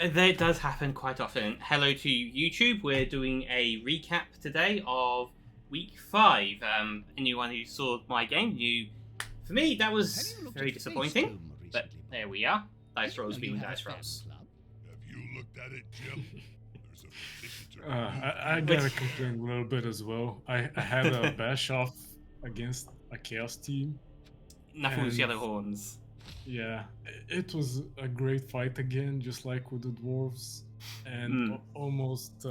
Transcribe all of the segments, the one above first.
That does happen quite often. Hello to YouTube. We're doing a recap today of week 5. Anyone who saw my game knew, for me, that was very disappointing. But there we are. Dice rolls being dice rolls. Have you looked at it, Jim? There's a visitor. I gotta complain a little bit as well. I had a bash off against a chaos team. Nothing with And- yellow horns. Yeah, it was a great fight again, just like with the dwarves, and almost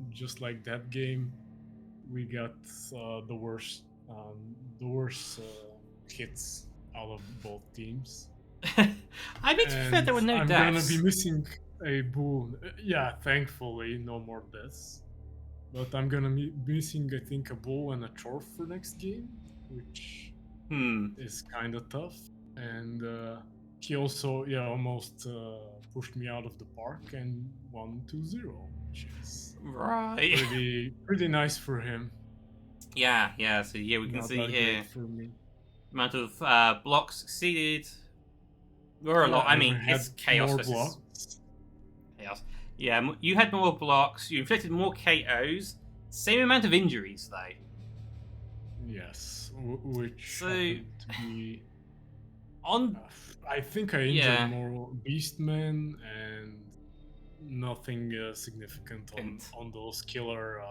just like that game, we got the worst hits out of both teams. I mean, to be fair, there were no I'm deaths. gonna be missing a bull. Yeah, thankfully, no more deaths. But I'm gonna be missing, I think, a bull and a chore for next game, which is kind of tough. And he also, almost pushed me out of the park and won 2-0, which is Right. pretty nice for him. Yeah. So yeah, we can Not see that here great for me. amount of blocks succeeded. Or a lot. I mean, had it's chaos more versus blocks. chaos. Yeah, you had more blocks. You inflicted more KOs. Same amount of injuries, though. Yes, which So- happened to be. On I think I injured Yeah. more Beastmen and nothing significant on those killer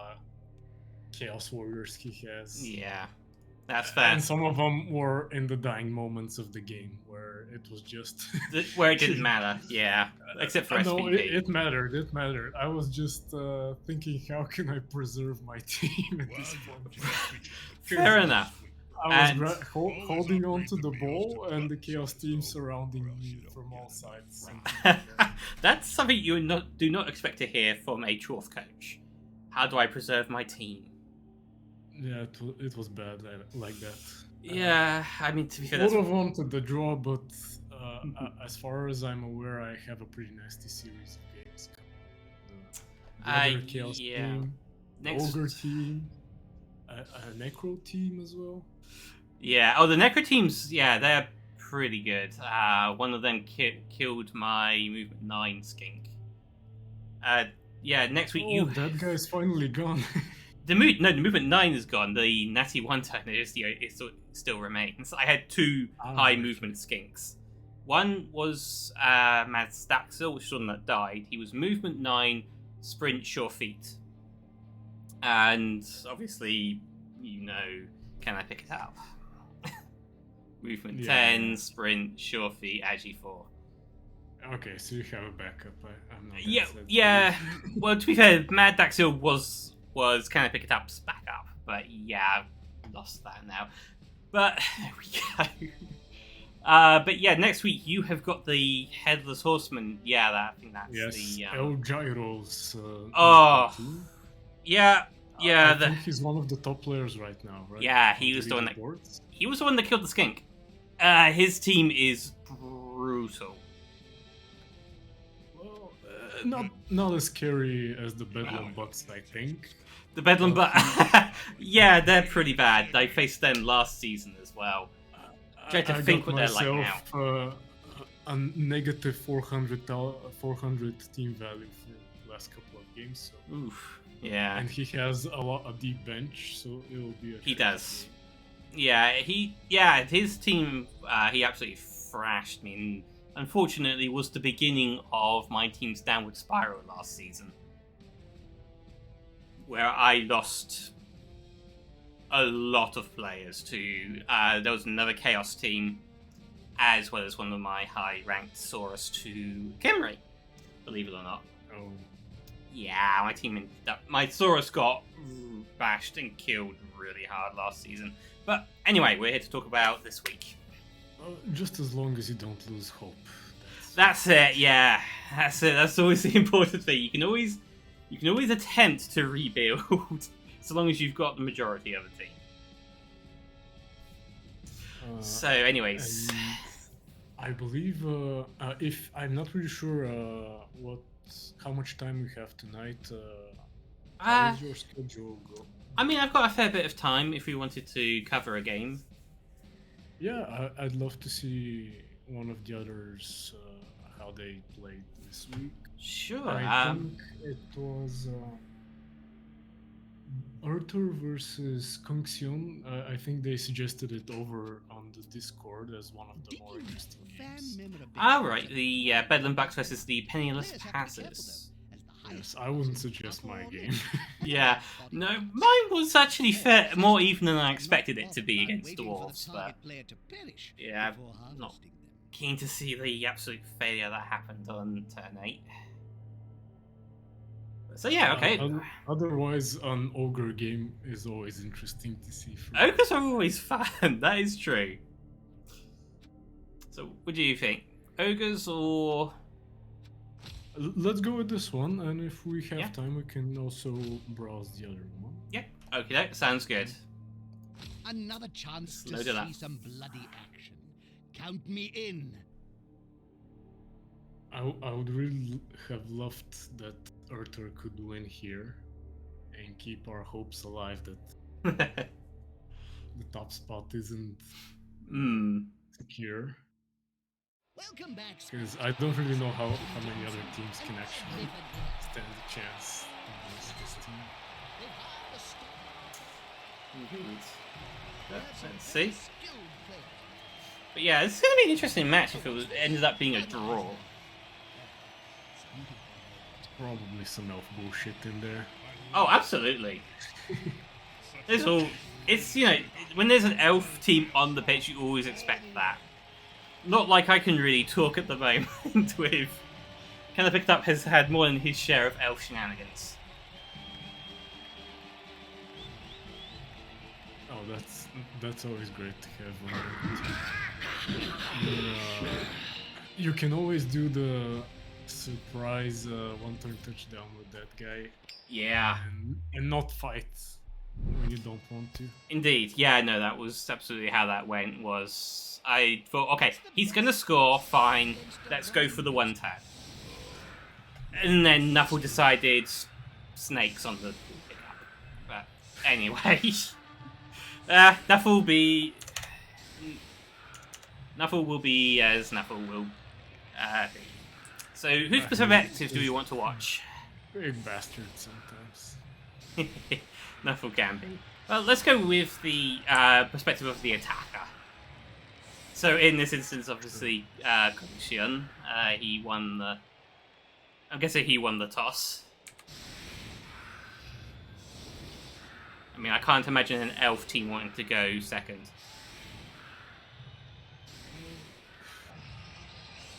Chaos Warriors he has. yeah, that's fair. And some of them were in the dying moments of the game where it was just. Where it didn't matter. Yeah, except for No, SPP. it mattered. It mattered. I was just thinking, how can I preserve my team at this point? Fair enough. I And- was holding on to the ball, and the Chaos team surrounding me from all sides. That's something you do not expect to hear from a Troth coach. How do I preserve my team? Yeah, it was bad like that. Yeah, I mean, to be fair, Would that's have wanted the draw, but as far as I'm aware, I have a pretty nasty series of games coming. The other Chaos yeah. team, Next- Ogre team, a Necro team as well. Yeah. Oh, the Necro teams. Yeah, they're pretty good. One of them killed my movement 9 skink. Yeah. Next week you. That guy's finally gone. The movement 9 is gone. The natty 1 turn still remains. I had 2 high movement skinks. One was Mad Staxel, which is the one that died. He was movement 9, sprint, sure feet. And obviously, can I pick it up? Movement 10, sprint, sure feet, agi 4. Okay, so you have a backup. I'm not. Yeah. Well, to be fair, Mad Daxil was can I pick it up's backup, but yeah, I've lost that now. But there we go. But yeah, next week you have got the Headless Horseman. Yeah, I think that's the. El Gyro's. Oh. Yeah. I think he's one of the top players right now, right? Yeah, he was the one that. He was the one that killed the skink. His team is brutal. Well, not as scary as the Bedlam Bucks, I think. The Bedlam Bucks. Yeah, they're pretty bad. I faced them last season as well. Try to think what they're like now. A negative 400 team value for the last couple of games. So. Oof. Yeah. And he has a deep bench, so it'll be. He does. Yeah, his team, he absolutely thrashed me. And unfortunately, was the beginning of my team's downward spiral last season, where I lost a lot of players to. There was another Chaos team, as well as one of my high-ranked Saurus to Kemri, believe it or not. Oh. Yeah, my Saurus got bashed and killed really hard last season. But anyway, we're here to talk about this week. Just as long as you don't lose hope. That's it. Yeah, that's it. That's always the important thing. You can always attempt to rebuild, so long as you've got the majority of the team. So, anyways, I believe if I'm not really sure how much time we have tonight. How does your schedule go? I mean, I've got a fair bit of time if we wanted to cover a game. Yeah, I'd love to see one of the others how they played this week. Sure. I think it was Arthur versus Kung Sion. I think they suggested it over on the Discord as one of the more interesting games. Alright, the Bedlam Bucks versus the Penniless Passes. Yes, I wouldn't suggest my game. Yeah, no, mine was actually more even than I expected it to be against Dwarves, but yeah, I'm not keen to see the absolute failure that happened on turn 8. So yeah, okay. Otherwise, an ogre game is always interesting to see. Ogres are always fun, that is true. So what do you think? Ogres or... Let's go with this one, and if we have time, we can also browse the other one. Yeah, okay, sounds good. Another chance to see some bloody action. Count me in. I would really have loved that Arthur could win here and keep our hopes alive that the top spot isn't secure. Welcome back. Because I don't really know how many other teams can actually stand a chance against this team. Let's see. But yeah, it's going to be an interesting match if it ended up being a draw. Probably some elf bullshit in there. Oh, absolutely. It's, you know, when there's an elf team on the pitch, you always expect that. Not like I can really talk at the moment with... Kind of picked up has had more than his share of elf shenanigans. Oh, that's always great to have on your team. You can always do the surprise one-turn touchdown with that guy. Yeah. And not fight when you don't want to. Indeed. Yeah, no, that was absolutely how that went, was... I thought, okay, he's going to score, fine, let's go for the one-tap. And then Nuffle decided snakes on the pickup. But anyway, Nuffle will be as Nuffle will be. So whose perspective do we want to watch? Big bastard sometimes. Nuffle can be. Well, let's go with the perspective of the attacker. So in this instance, obviously, Kungshian, he won the... I'm guessing he won the toss. I mean, I can't imagine an elf team wanting to go second.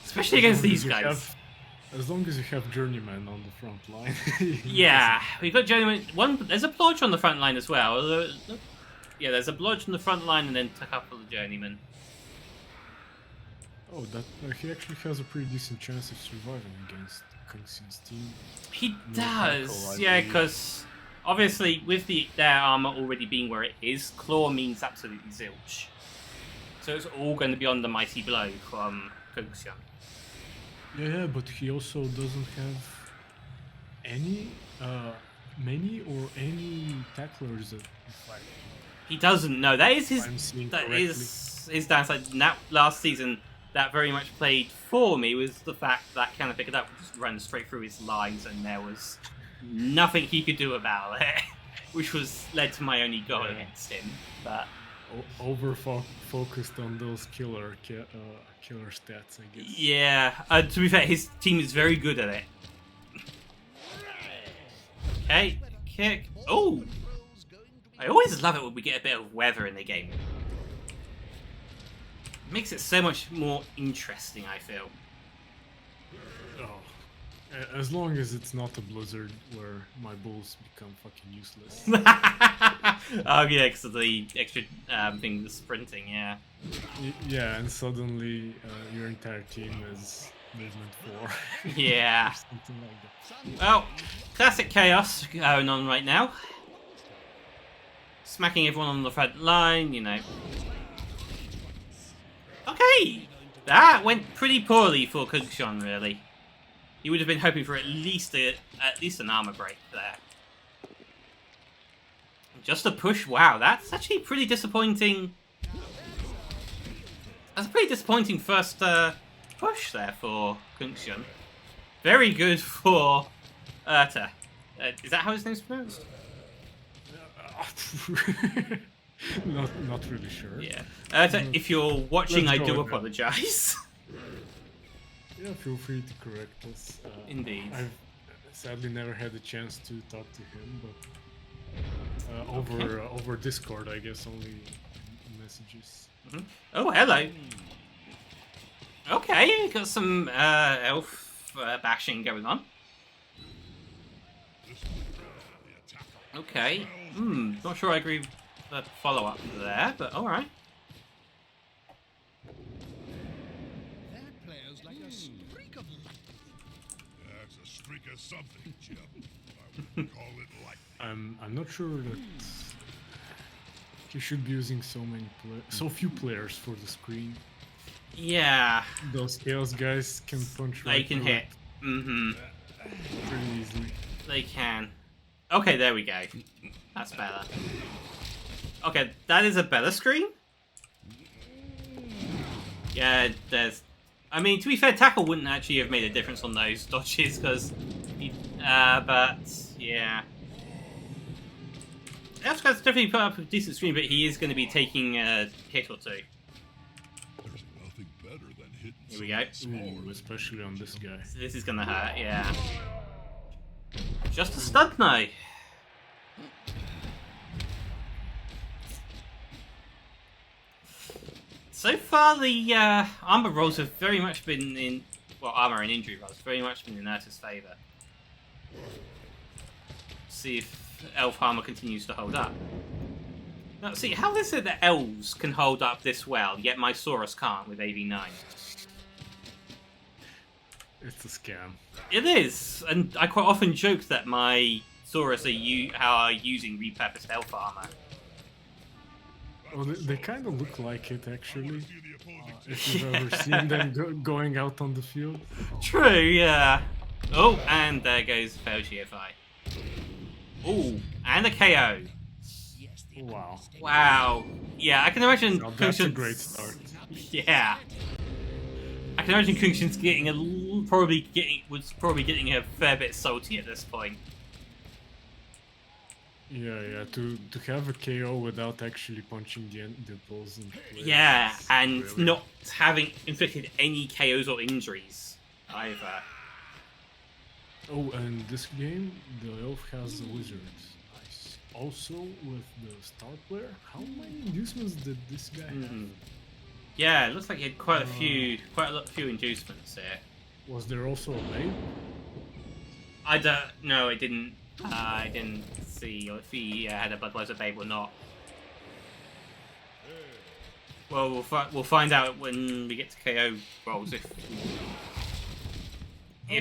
Especially against these guys. As long as you have Journeyman on the front line. Yeah, we've got Journeyman. There's a Blodge on the front line as well. Yeah, there's a Blodge on the front line and then a couple of Journeymen. Oh, he actually has a pretty decent chance of surviving against Kungsin's team. He does, yeah, because obviously with their armor already being where it is, Claw means absolutely zilch. So it's all going to be on the Mighty Blow from Kungsian. Yeah, but he also doesn't have many or any tacklers that fight. He doesn't. No, that is his downside. Last season, that very much played for me was the fact that Can I Pick It Up would just run straight through his lines and there was nothing he could do about it, which led to my only goal against him. But focused on those killer stats, I guess. Yeah, to be fair, his team is very good at it. Okay, kick. Oh! I always love it when we get a bit of weather in the game. It makes it so much more interesting, I feel. Oh. As long as it's not a blizzard where my bulls become fucking useless. Oh yeah, because of the extra thing, the sprinting, yeah. Yeah, and suddenly your entire team is movement 4. Yeah. Or something like that. Well, classic chaos going on right now. Smacking everyone on the front line, you know. Okay! That went pretty poorly for Kungshan, really. He would have been hoping for at least an armor break there. Just a push, wow, that's actually pretty disappointing. That's a pretty disappointing first push there for Kungshan. Very good for Urta. Is that how his name's pronounced? Not really sure. Yeah. Urta, if you're watching, I Let's do go with that. apologize. Yeah, feel free to correct us. Indeed. I've sadly never had a chance to talk to him, but over Discord, I guess, only messages. Oh, hello. Okay, got some elf bashing going on. Okay. Not sure I agree with the follow-up there, but alright. That player's like a streak of lightning. That's a streak of something, Jim. I would call it lightning. I'm not sure that he should be using so few players for the screen. Yeah. Those chaos guys can punch They right can through hit. it pretty easily. They can. Okay, there we go. That's better. Okay, that is a better screen. Yeah, there's... I mean, to be fair, tackle wouldn't actually have made a difference on those dodges, because... but, yeah. Elf's guy's definitely put up a decent screen, but he is going to be taking a hit or two. There's nothing better than hitting Here we go. something Ooh, especially on this guy. So this is going to hurt, yeah. Just a stud now. So far, the armor rolls have very much been in... Well, armor and injury rolls have very much been in Urta's favour. See if elf armor continues to hold up. Now, see, how is it that elves can hold up this well, yet my Saurus can't with AV9? It's a scam. It is, and I quite often joke that my Saurus are using repurposed elf armor. Well, they kind of look like it, actually. If you've ever seen them going out on the field. True, yeah. Oh, and there goes failed GFI. Oh, and a KO. Wow. Wow. Yeah, I can imagine Now that's a Kungshin's- great start. Yeah. I can imagine Kungshin's was probably getting a fair bit salty at this point. Yeah, to have a KO without actually punching the opposing player. Yeah, is and really- not having inflicted any KOs or injuries either. Oh, and this game, the elf has the wizard. Nice. Also, with the star player, how many inducements did this guy have? Yeah, it looks like he had quite a few inducements here. Was there also a maid? I don't know. I didn't see if he had a Budweiser babe or not. Well, we'll find out when we get to KO rolls if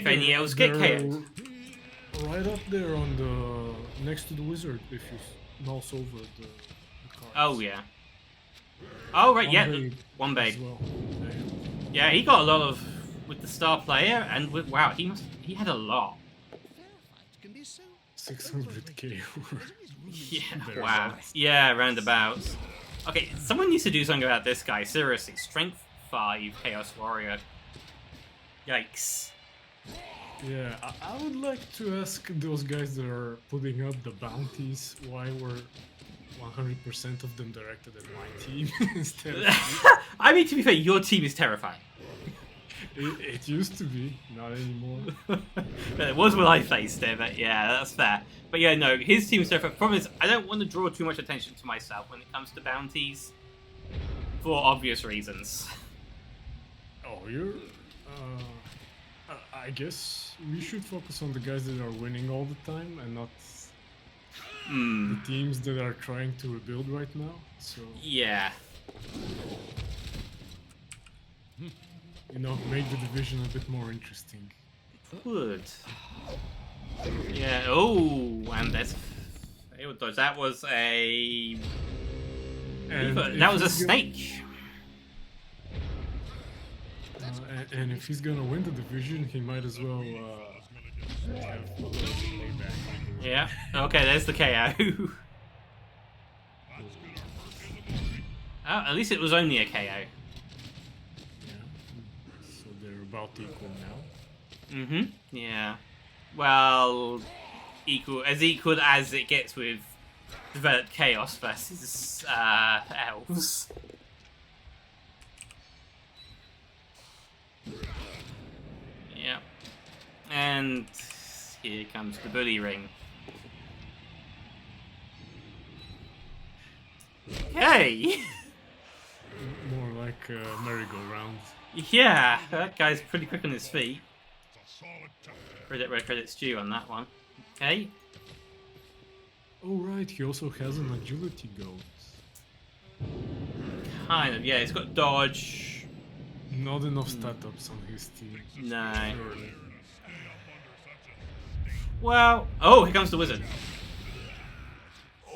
any else get KO'd. Right up there on the next to the wizard, if you mouse over the cards. Oh yeah. Oh right, One yeah, babe one babe. as well. Yeah, he got a lot of with the star player, and wow, he had a lot. 600k. Yeah, Thereabouts. wow. Yeah, roundabouts. Okay, someone needs to do something about this guy. Seriously, Strength 5 Chaos Warrior. Yikes. Yeah, I would like to ask those guys that are putting up the bounties why were 100% of them directed at my team instead of I mean, to be fair, your team is terrifying. it used to be, not anymore. But it was when I faced it, but yeah, that's fair. But yeah, no, his team is terrifying. Problem is, I don't want to draw too much attention to myself when it comes to bounties. For obvious reasons. Oh, you're... I guess we should focus on the guys that are winning all the time and not the teams that are trying to rebuild right now. So, Yeah. you know, make the division a bit more interesting. Good. Yeah, oh, and that's... That was a... And that was a if he's snake. And if he's gonna win the division, he might as well have a little payback. Yeah. Okay, there's the KO. Oh, at least it was only a KO. Yeah. So they're about equal now. Yeah. Well, equal as it gets with developed chaos versus elves. Yeah. And here comes the bully ring. Hey! More like a merry-go-round. Yeah, that guy's pretty quick on his feet. It's a solid time. Credit where credit's due on that one. Okay. Oh right, he also has an agility goat. Kind of, yeah, he's got dodge. Not enough stat-ups on his team. No. Surely. Well, oh, here comes the wizard.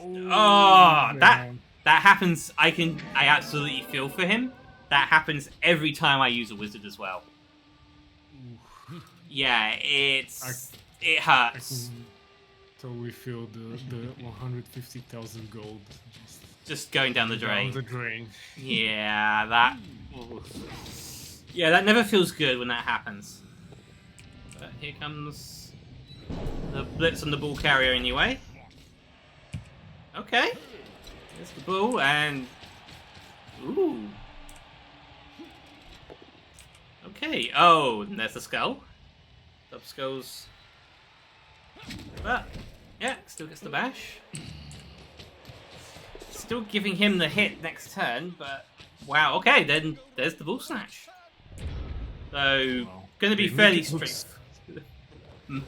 Oh, That happens. I absolutely feel for him. That happens every time I use a wizard as well. Yeah, it I hurts. can totally feel the 150,000 gold Just going down the drain. down the drain. Yeah, that. Yeah, that never feels good when that happens. But here comes the blitz on the ball carrier anyway. Okay. There's the ball and. Ooh. Okay. Oh, and there's the skull. Dub skulls. But yeah, still gets the bash. Still giving him the hit next turn, but wow. Okay, then there's the ball snatch. So going to be fairly strict.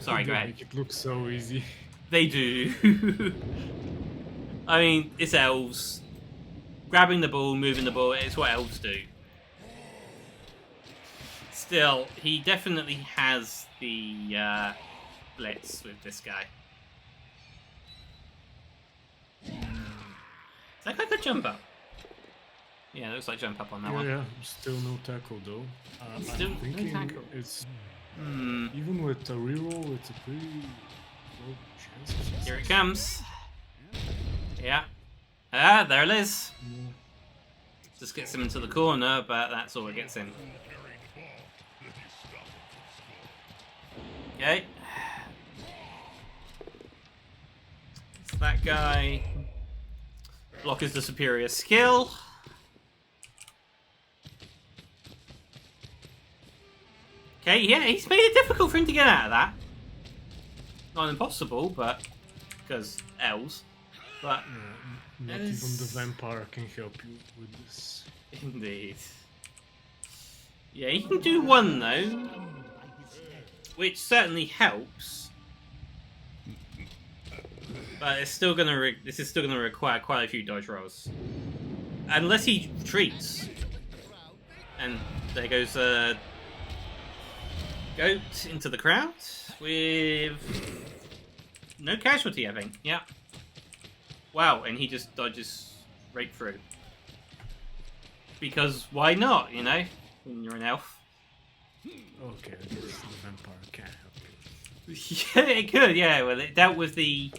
Sorry, go ahead. It looks so easy. They do. I mean, it's elves. Grabbing the ball, moving the ball, it's what elves do. Still, he definitely has the blitz with this guy. That guy could jump up. Yeah, it looks like jump up on that one. Yeah, still no tackle though. Still I'm thinking no tackle. it's even with a reroll, it's a pretty low chance. Here it comes. Yeah. Ah, there it is. Yeah. Just gets him into the corner, but that's all it gets him. Okay. It's that guy. Block is the superior skill. Okay, yeah, he's made it difficult for him to get out of that. Not impossible, but because elves. But Not even the vampire can help you with this. indeed. Yeah, he can do one though, which certainly helps. But it's still gonna. This is still gonna require quite a few dodge rolls, unless he retreats. And there goes goat into the crowd with no casualty, I think. Yeah. Wow, and he just dodges right through. Because why not? You know, when you're an elf. Okay, I guess the vampire can't help you. Yeah, it could. Yeah, well, it dealt with the.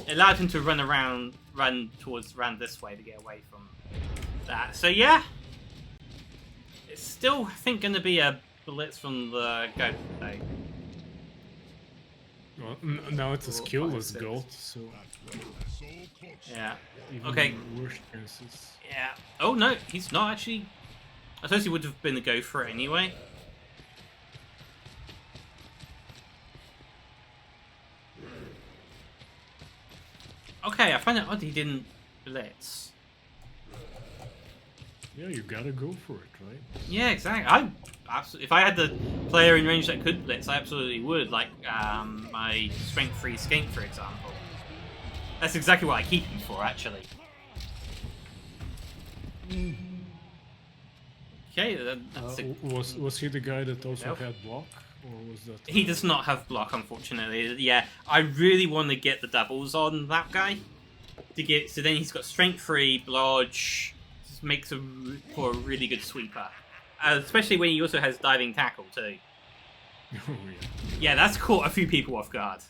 It allowed him to run this way to get away from that. So yeah, it's still, I think, going to be a blitz from the goat though. Well, now it's a skillless goat, so Yeah. even Okay. worse chances. Yeah. Oh no, he's not actually. I suppose he would have been a go for it anyway. Okay, I find it odd he didn't blitz. Yeah, you gotta go for it, right? Yeah, exactly. If I had the player in range that could blitz, I absolutely would. Like my strength 3 skink, for example. That's exactly what I keep him for, actually. Okay, that's Was he the guy that also Nope. had block, or was that? He does not have block, unfortunately. Yeah, I really want to get the doubles on that guy to get. So then he's got strength 3, blodge, just makes for a really good sweeper, especially when he also has diving tackle too. Oh yeah. Yeah, that's caught a few people off guard.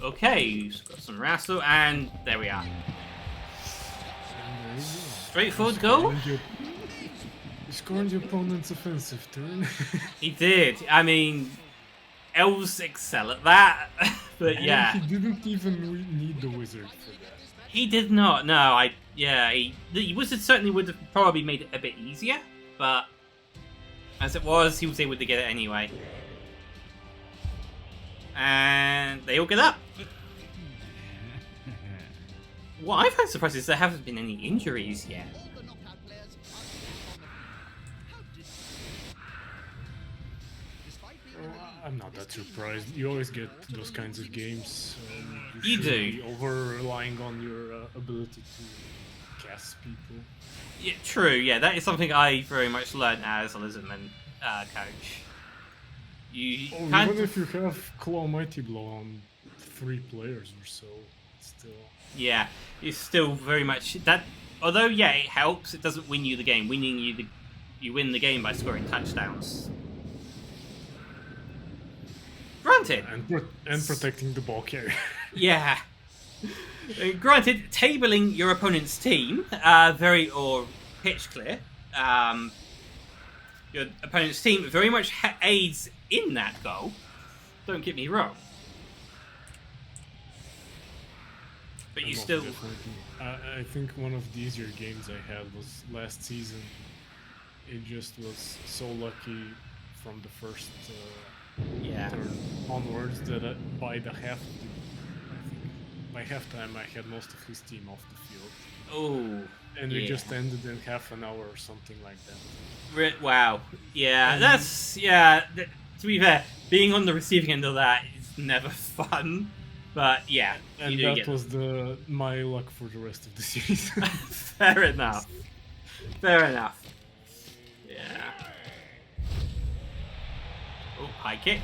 Okay, he's got some wrestle, and there we are. And there you go. Straightforward goal. He scored the opponent's offensive turn. He did. I mean, elves excel at that, but And yeah. he didn't even need the wizard for that. He did not. No, the wizard certainly would have probably made it a bit easier, but as it was, he was able to get it anyway. And they all get up. What I find surprising is there haven't been any injuries yet. I'm not that surprised. You always get those kinds of games. You do. Be over-relying on your ability to cast people. Yeah, true. Yeah, that is something I very much learned as a Lizardman coach. You can't... Even if you have Claw Mighty Blow on 3 players or so, it's still... Yeah, it's still very much that. Although, yeah, it helps. It doesn't win you the game. You win the game by scoring touchdowns. Granted, and protecting the ball carrier. Yeah. Granted, tabling your opponent's team, or pitch clear, your opponent's team very much aids in that goal. Don't get me wrong. But you still... I think one of the easier games I had was last season. It just was so lucky from the first turn onwards that by halftime I had most of his team off the field. Oh. And it just ended in half an hour or something like that. Wow. Yeah, that's... Yeah, to be fair, being on the receiving end of that is never fun. But yeah, and you do that was my luck for the rest of the season. Fair enough. Fair enough. Yeah. Oh, high kick.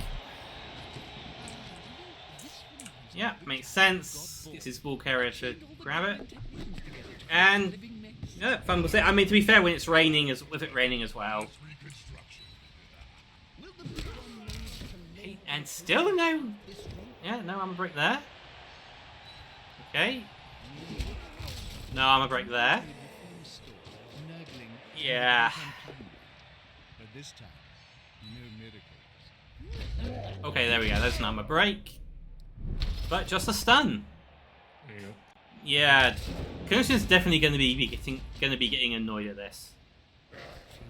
Yeah, makes sense. Gets his ball carrier to grab it. And yeah, fumbles it. I mean, to be fair, when it's raining, with it raining as well. And still no. Yeah, no armor break there. Okay. No armor break there. Yeah. Okay, there we go. There's an armor break. But just a stun. Yeah. Connection's definitely going to be getting annoyed at this.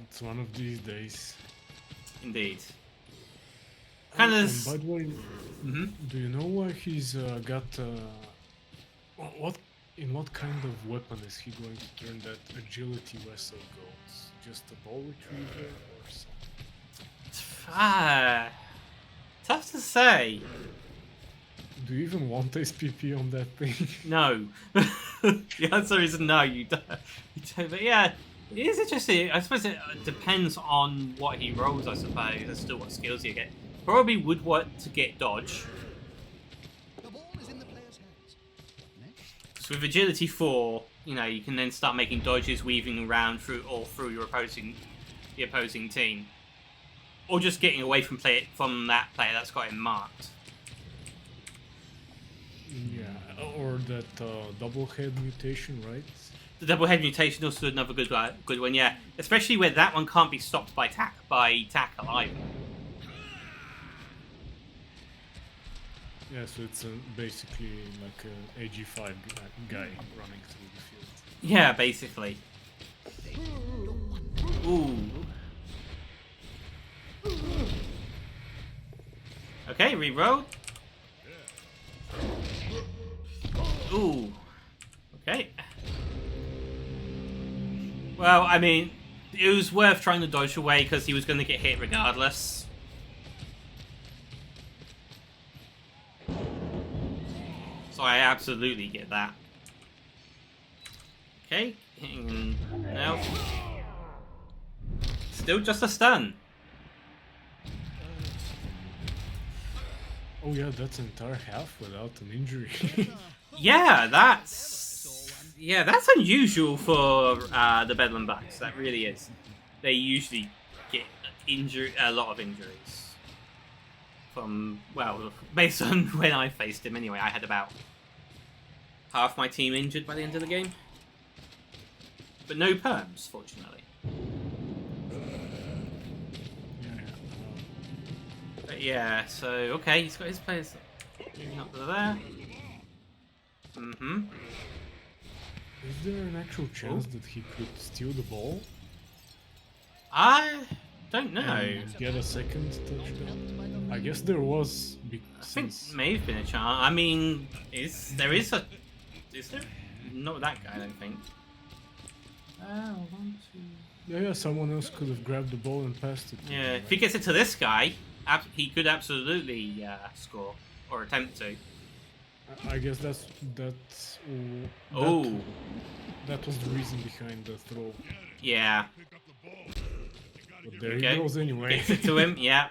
It's one of these days. Indeed. By the way, do you know why he's got in what kind of weapon is he going to turn that agility vessel goals? Just a ball retriever or something? Tough to say. Do you even want SPP on that thing? No. The answer is no, you don't. But yeah, it is interesting. I suppose it depends on what he rolls, I suppose, as to what skills you get. Probably would want to get dodge. The ball is in the player's hands. So with agility 4, you can then start making dodges, weaving around through your the opposing team, or just getting away from that player that's got him marked. Yeah, or that double head mutation, right? The double head mutation also another good one, yeah. Especially where that one can't be stopped by tackle either. Yeah, so it's basically like an AG5 guy running through the field. Yeah, basically. Ooh. Okay, reroll. Ooh. Okay. Well, I mean, it was worth trying to dodge away because he was going to get hit regardless. So I absolutely get that. Okay, now. Still just a stun. Oh yeah, that's an entire half without an injury. Yeah, that's unusual for the Bedlam Bucks. That really is. They usually get a lot of injuries. Based on when I faced him anyway, I had about half my team injured by the end of the game. But no perms, fortunately. Yeah, so, okay, he's got his players moving up to there. Mm-hmm. Is there an actual chance that he could steal the ball? I don't know. And get a second touchdown? I guess there was. I think may have been a chance. I mean, is there? Not that guy, I don't think. One, two. Yeah, someone else could have grabbed the ball and passed it. Yeah, if he gets it to this guy, he could absolutely score or attempt to. I guess that's Oh, that was the reason behind the throw. yeah. But there he goes anyway. Gets it to him. Yeah.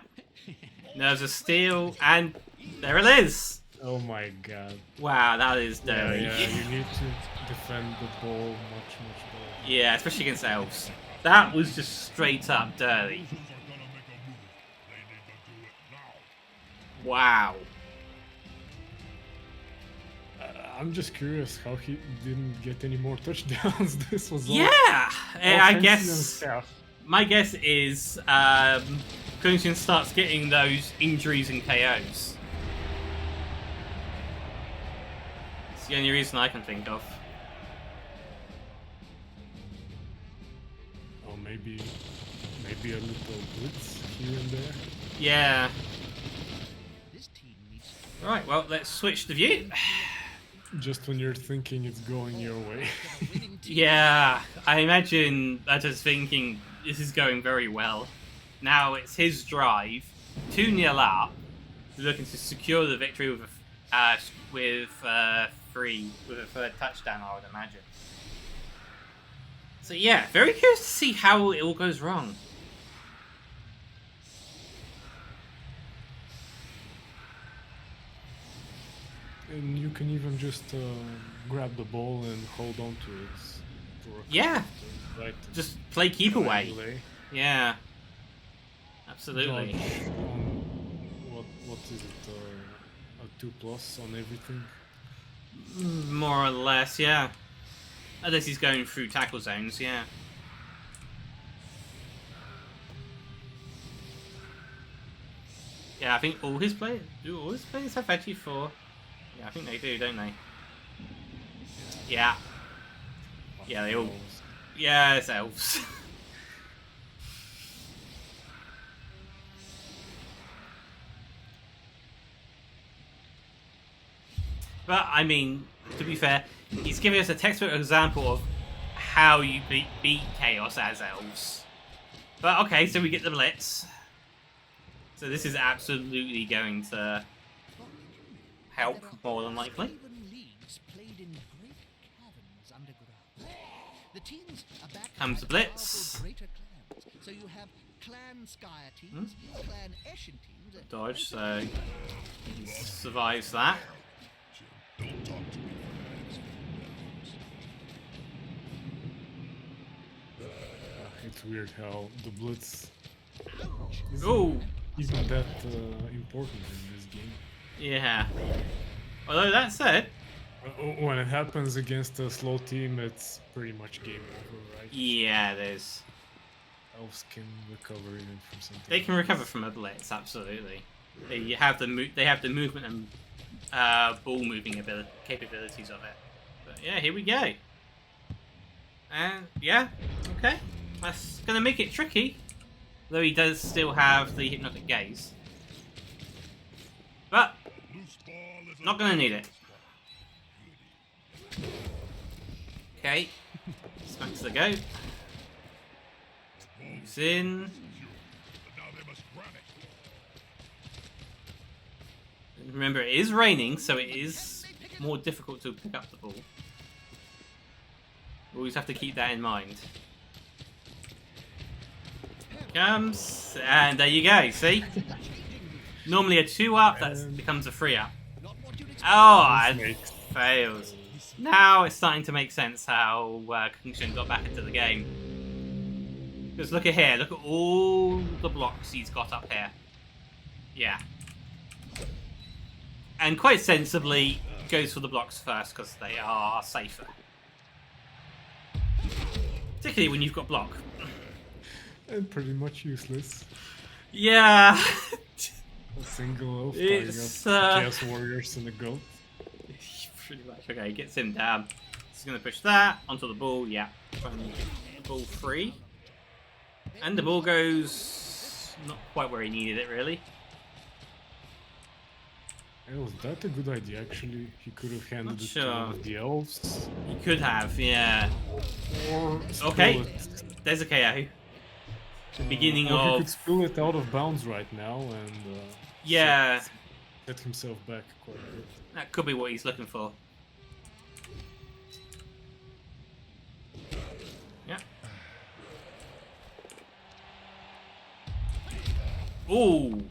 There's a steal, and there it is. Oh my god. Wow, that is dirty. Yeah, you need to defend the ball much better. Yeah, especially against elves. That was just straight up dirty. Wow. I'm just curious how he didn't get any more touchdowns. This was all I guess. My guess is Clinton starts getting those injuries and KOs. It's the only reason I can think of. Or maybe a little blitz here and there. Yeah. Right, well, let's switch the view. Just when you're thinking it's going your way. Yeah, I imagine that is thinking this is going very well. Now it's his drive, 2-0 up, looking to secure the victory with a third touchdown, I would imagine. So yeah, very curious to see how it all goes wrong. And you can even just grab the ball and hold on to it. Yeah, right. Just play keep away. Yeah, absolutely. What is it? A 2+ on everything? More or less, yeah. Unless he's going through tackle zones, yeah. Yeah, I think all his players have Veggie 4. Yeah, I think they do, don't they? Yeah. Yeah, they all. Yeah, it's elves. But I mean, to be fair, he's giving us a textbook example of how you beat Chaos as elves. But okay, so we get the blitz. So this is absolutely going to help, more than likely. Comes the blitz. So you have clan Skyer teams, clan Eshin teams. Dodge, so he survives that. Don't talk to me. It's weird how the blitz Ooh! isn't that important in this game. Yeah. Although that said, when it happens against a slow team, it's pretty much game over, right? yeah, it is. Elves can recover even from something. They can recover from a blitz, absolutely. They have the movement and ball moving capabilities of it. But yeah, here we go. And yeah, okay, that's gonna make it tricky. Though he does still have the hypnotic gaze, but not gonna need it. Okay, smack to the go. He's in. Remember, it is raining, so it is more difficult to pick up the ball. We always have to keep that in mind. Comes, and there you go, see? Normally a 2-up, that becomes a 3-up. Oh, and fails. Now it's starting to make sense how Kungshin got back into the game. Because look at here, look at all the blocks he's got up here. Yeah. And quite sensibly goes for the blocks first because they are safer. Particularly when you've got block. And pretty much useless. Yeah. A single elf It's, tying up Chaos Warriors and a goat. Pretty much. Okay, gets him down. He's going to push that onto the ball. Yeah. Trying to get the ball free. And the ball goes not quite where he needed it, really. Hey, was that a good idea, actually? He could have handed it to one of the elves. He could have, yeah. Or okay, it. There's a KO. The beginning or of... he could spill it out of bounds right now and yeah, set himself back quite a bit. That could be what he's looking for. Yeah. Ooh.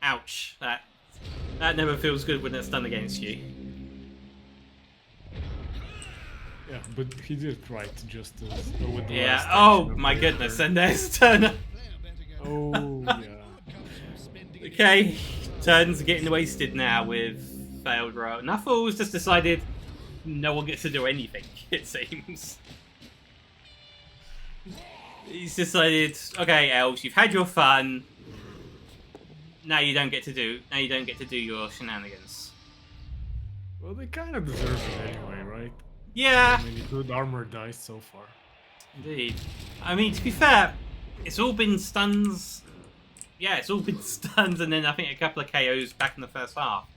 Ouch. That never feels good when it's done against you. Yeah, but he did it right, just as with the yeah. last Oh action my of goodness! turn. And there's Turner. Oh yeah. Okay, turns are getting wasted now with failed roll. Nuffle's just decided no one gets to do anything. It seems. He's decided, okay, elves, you've had your fun. Now you don't get to do. Now you don't get to do your shenanigans. Well, they kind of deserve it anyway, right? Yeah. I mean, good armor dice so far. Indeed. I mean, to be fair, it's all been stuns. Yeah, it's all been stuns, and then I think a couple of KOs back in the first half.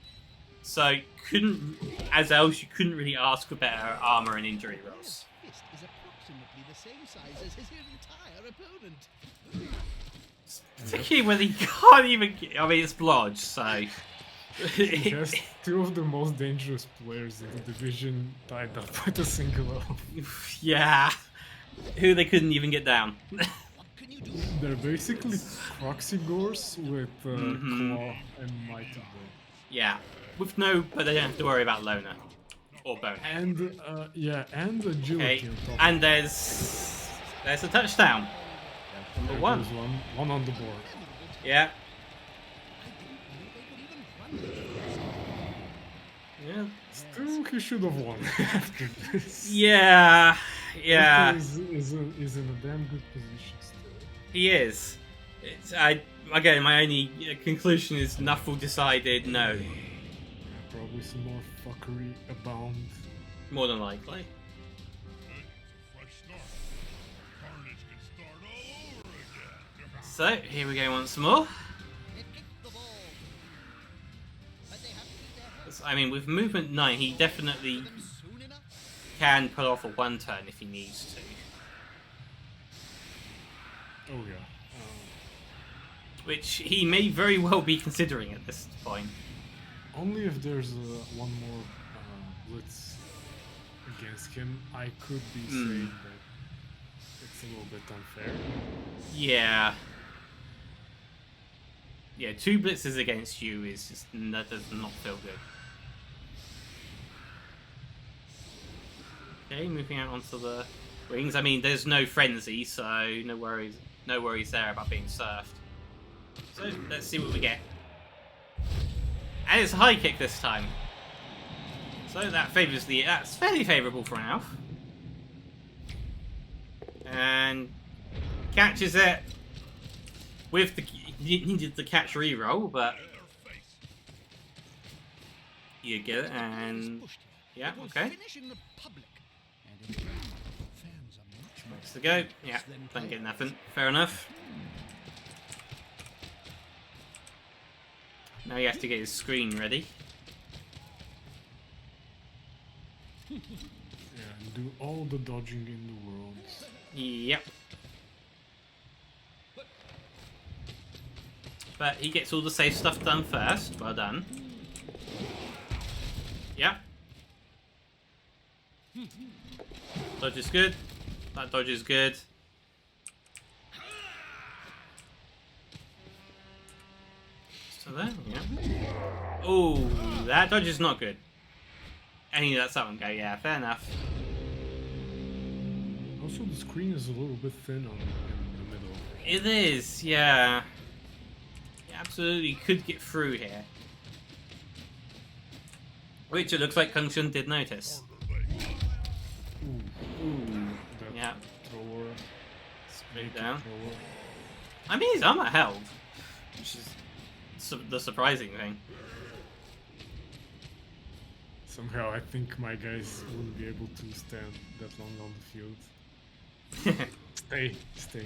So couldn't, as elves, you couldn't really ask for better armor and injury rolls. His fist is approximately the same size as his entire opponent. Particularly when he can't even get, I mean, it's Blodge, so... He has two of the most dangerous players in the division tied up with a single elf. yeah. Who they couldn't even get down. They're basically Croxigors with Claw and Mighty Blow. Yeah. With no, but they don't have to worry about Loner. Or Bone. And, yeah, and Agility on top. And there's a touchdown. Number one. There's one on the board. Yeah. Yeah. Still, he should have won after this. Yeah. Yeah. Is in a damn good position still. He is. Again, my only conclusion is Nuffle decided no. Yeah, probably some more fuckery abound. More than likely. So, here we go once more. I mean, with movement 9, he definitely can pull off a one turn if he needs to. Oh yeah. Which he may very well be considering at this point. Only if there's one more blitz against him, I could be saying that it's a little bit unfair. Yeah. Yeah, 2 blitzes against you is just, that does not feel good. Okay, moving out onto the wings. I mean, there's no frenzy, so no worries there about being surfed. So let's see what we get. And it's a high kick this time. So that favors that's fairly favourable for an elf. And catches it with the, needed the catch reroll, but you get it, and yeah, okay. Next to go. Yeah, don't get nothing. Fair enough. Now he has to get his screen ready. Yeah, and do all the dodging in the world. Yep. But he gets all the safe stuff done first. Well done. Yep. Dodge is good. That dodge is good. So there, yeah. Ooh, that dodge is not good. And he lets that one go, yeah, fair enough. Also, the screen is a little bit thin in the middle. It is, yeah. You absolutely could get through here. Which it looks like Kung Shun did notice. Ooh. Yeah. Thrower. Straight down. Thrower. I mean, his armor held. Which is the surprising thing. Somehow I think my guys wouldn't be able to stand that long on the field. Stay.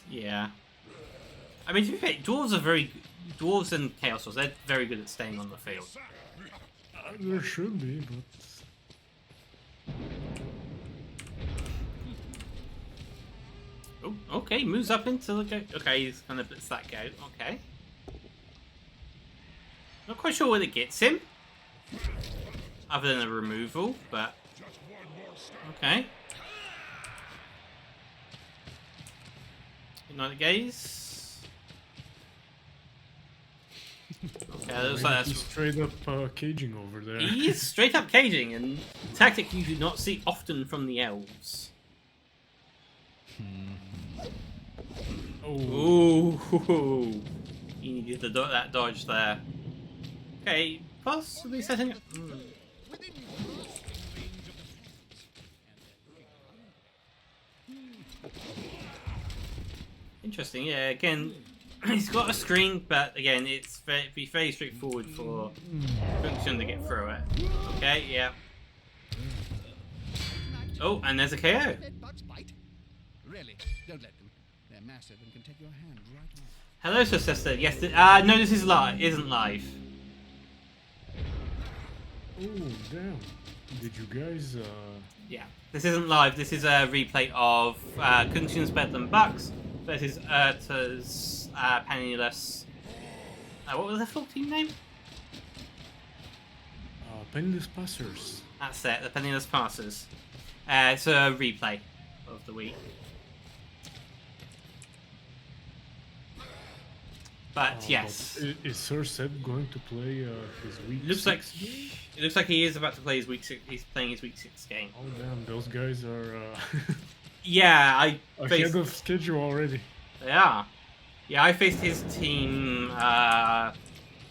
Yeah. I mean, to be fair, dwarves and chaos Dwarves, they're very good at staying on the field. There should be, but... Oh, okay, moves up into the goat. Okay, he's gonna blitz that goat. Okay. Not quite sure whether it gets him. Other than a removal, but... Okay. Another gaze. Okay, looks like that's... He's straight up caging over there. He is straight up caging, and tactic you do not see often from the elves. Oh. Ooh, he needed that dodge there. Okay, possibly setting up. Interesting, yeah. Again, he's got a screen, but again, it's very straightforward for Function to get through it. Okay, yeah. Oh, and there's a KO. Really, don't let them. They're massive and can take your hand right off. Hello, sister. Yes, no, this is live. Isn't live. Oh, damn. Did you guys, Yeah, this isn't live. This is a replay of Kuntion's Bedlam Bucks versus Urta's Penniless. What was the full team name? Penniless Passers. That's it, the Penniless Passers. It's a replay of the week. But yes, Is Sir Seb going to play his week? looks like 6 game? it looks like he is about to play his week 6. He's playing his week 6 game. Oh damn, those guys are Yeah, I ahead of schedule already. They are. Yeah, I faced his team not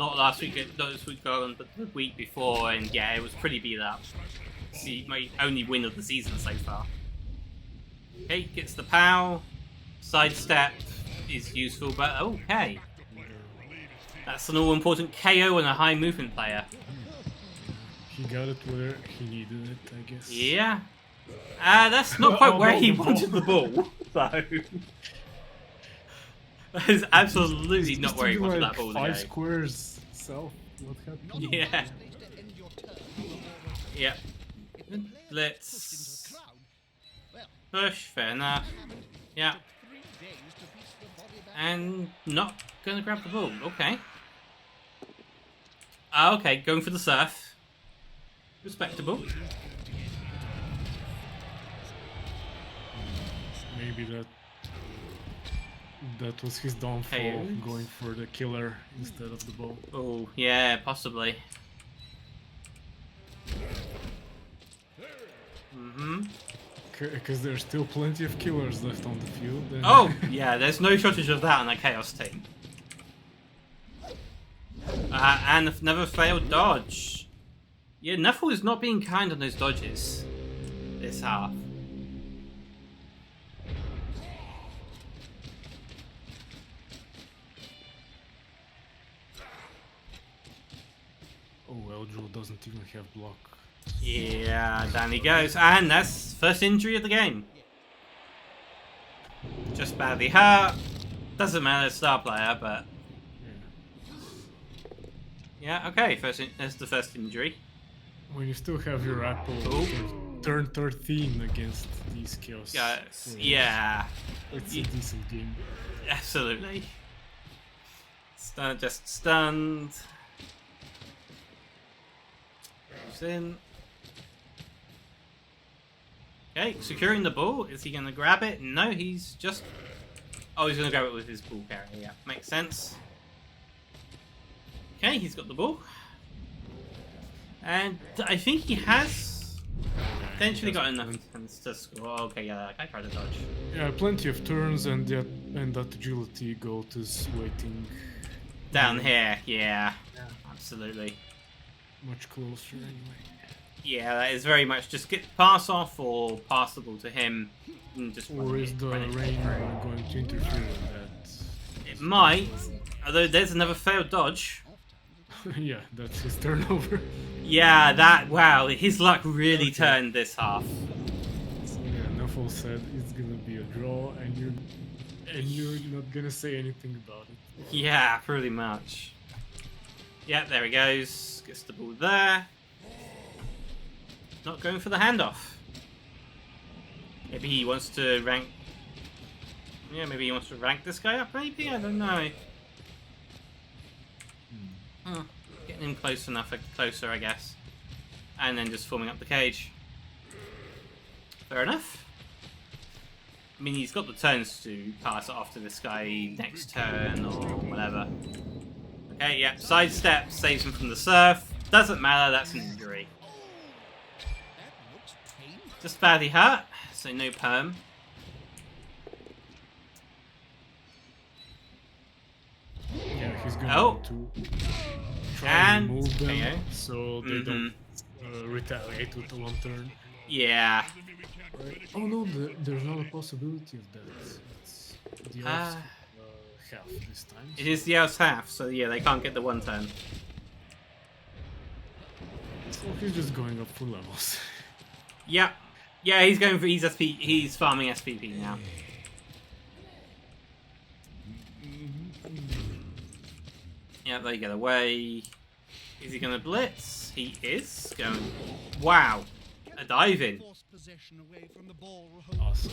last week, not this week gone, but the week before, and yeah, it was pretty beat up. See, my only win of the season so far. Okay, gets the POW. Sidestep is useful, but okay. That's an all-important KO and a high movement player. He got it where he needed it, I guess. Yeah. That's not quite where he wanted the ball. So. That is absolutely not where he wanted that ball to go. 5 squares south. What happened? Yeah. Yeah. Let's push, fair enough. Yeah. And not gonna grab the ball. Okay. Okay, going for the surf. Respectable. Maybe that was his downfall, Hey. going for the killer instead of the bow. Oh, yeah, possibly. Because there's still plenty of killers left on the field. And Oh, yeah, there's no shortage of that on that Chaos team. And another failed dodge. Yeah, Nuffle is not being kind on those dodges this half. Oh, Eldril doesn't even have block. Yeah, down he goes. And that's first injury of the game. Just badly hurt. Doesn't matter, star player, but... Yeah, okay, that's the first injury. When you still have your apple Oh. turn 13 against these kills. Yeah. It's a decent game. Absolutely. Just stunned. Moves in. Okay, securing the ball. Is he going to grab it? No, he's just... Oh, he's going to grab it with his ball carrier. Yeah, makes sense. Okay, he's got the ball. And I think he has potentially got enough to score. Okay, yeah, I tried to dodge. Yeah, plenty of turns, and that agility goat is waiting Down here, yeah. Absolutely. much closer anyway. Yeah, that is very much just get pass off or passable to him. And just Or is the rain going to interfere with that? It might, although there's another failed dodge. Yeah, that's his turnover. Yeah, wow, his luck really turned this half. So yeah, Nuffle said it's gonna be a draw, and you're not gonna say anything about it. Yeah, pretty much. Yeah, there he goes. Gets the ball there. Not going for the handoff. Maybe he wants to rank... Yeah, maybe he wants to rank this guy up, maybe? I don't know. Getting him closer, I guess. And then just forming up the cage. Fair enough. I mean, he's got the turns to pass it off to this guy next turn or whatever. Okay, yeah, sidestep, saves him from the surf. Doesn't matter, that's an injury. Just badly hurt, so no perm. Yeah, he's going to try and move them so they don't retaliate with the one turn. Yeah. Right. Oh no, there's not a possibility of that. It's the half this time. It is the elf's half, so yeah, they can't get the one turn. So he's just going up for levels. Yeah. Yeah, he's going for he's farming SPP now. Yeah, they get away. Is he gonna blitz? He is going. Wow. A dive in. Awesome.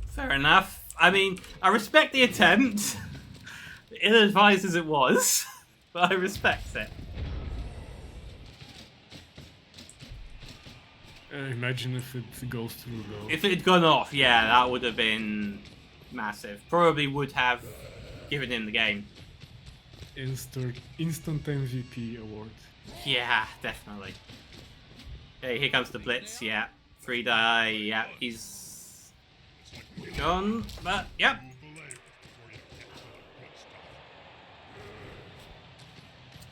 Fair enough. I mean, I respect the attempt. Ill-advised as it was, but I respect it. Imagine if it goes through though. If it had gone off, yeah, that would have been massive. Probably would have given him the game. Instant MVP award. Yeah, definitely. Okay, here comes the blitz. Yeah, 3 die. Yeah, he's gone. But yep.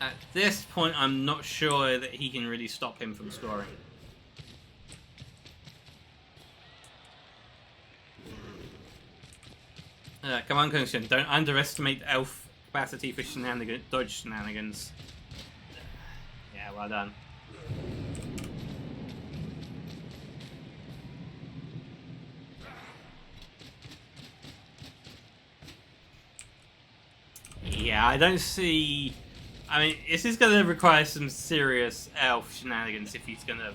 At this point, I'm not sure that he can really stop him from scoring. Come on, Kungshan, don't underestimate elf capacity for dodge shenanigans. Yeah, well done. Yeah, I don't see... I mean, this is going to require some serious elf shenanigans if he's going to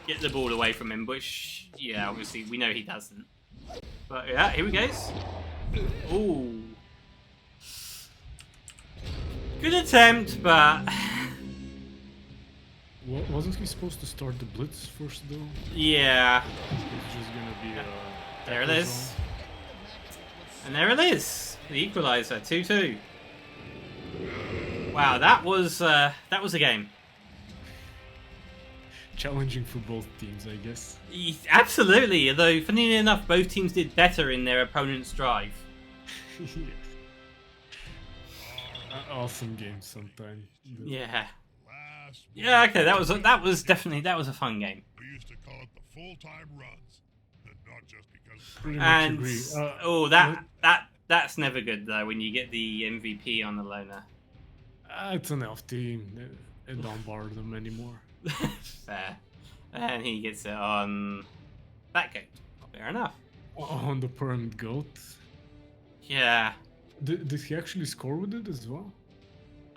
get the ball away from him, which, yeah, obviously we know he doesn't. But yeah, here we go. Ooh. Good attempt, but... Wasn't he supposed to start the blitz first, though? Yeah. It's just gonna be there it is. Zone. And there it is. The equalizer, 2-2. Wow, that was a game. Challenging for both teams, I guess. Absolutely, although, funnily enough, both teams did better in their opponent's drive. Yeah. Awesome game sometime. Yeah. Yeah, okay, that was definitely a fun game. We used to call it the full-time runs, and not just because. Pretty much agree. That's never good though when you get the MVP on the loner. It's an elf team. They don't bar them anymore. Fair. And he gets it on that goat. Fair enough. On the permanent goat. Yeah. Did he actually score with it as well?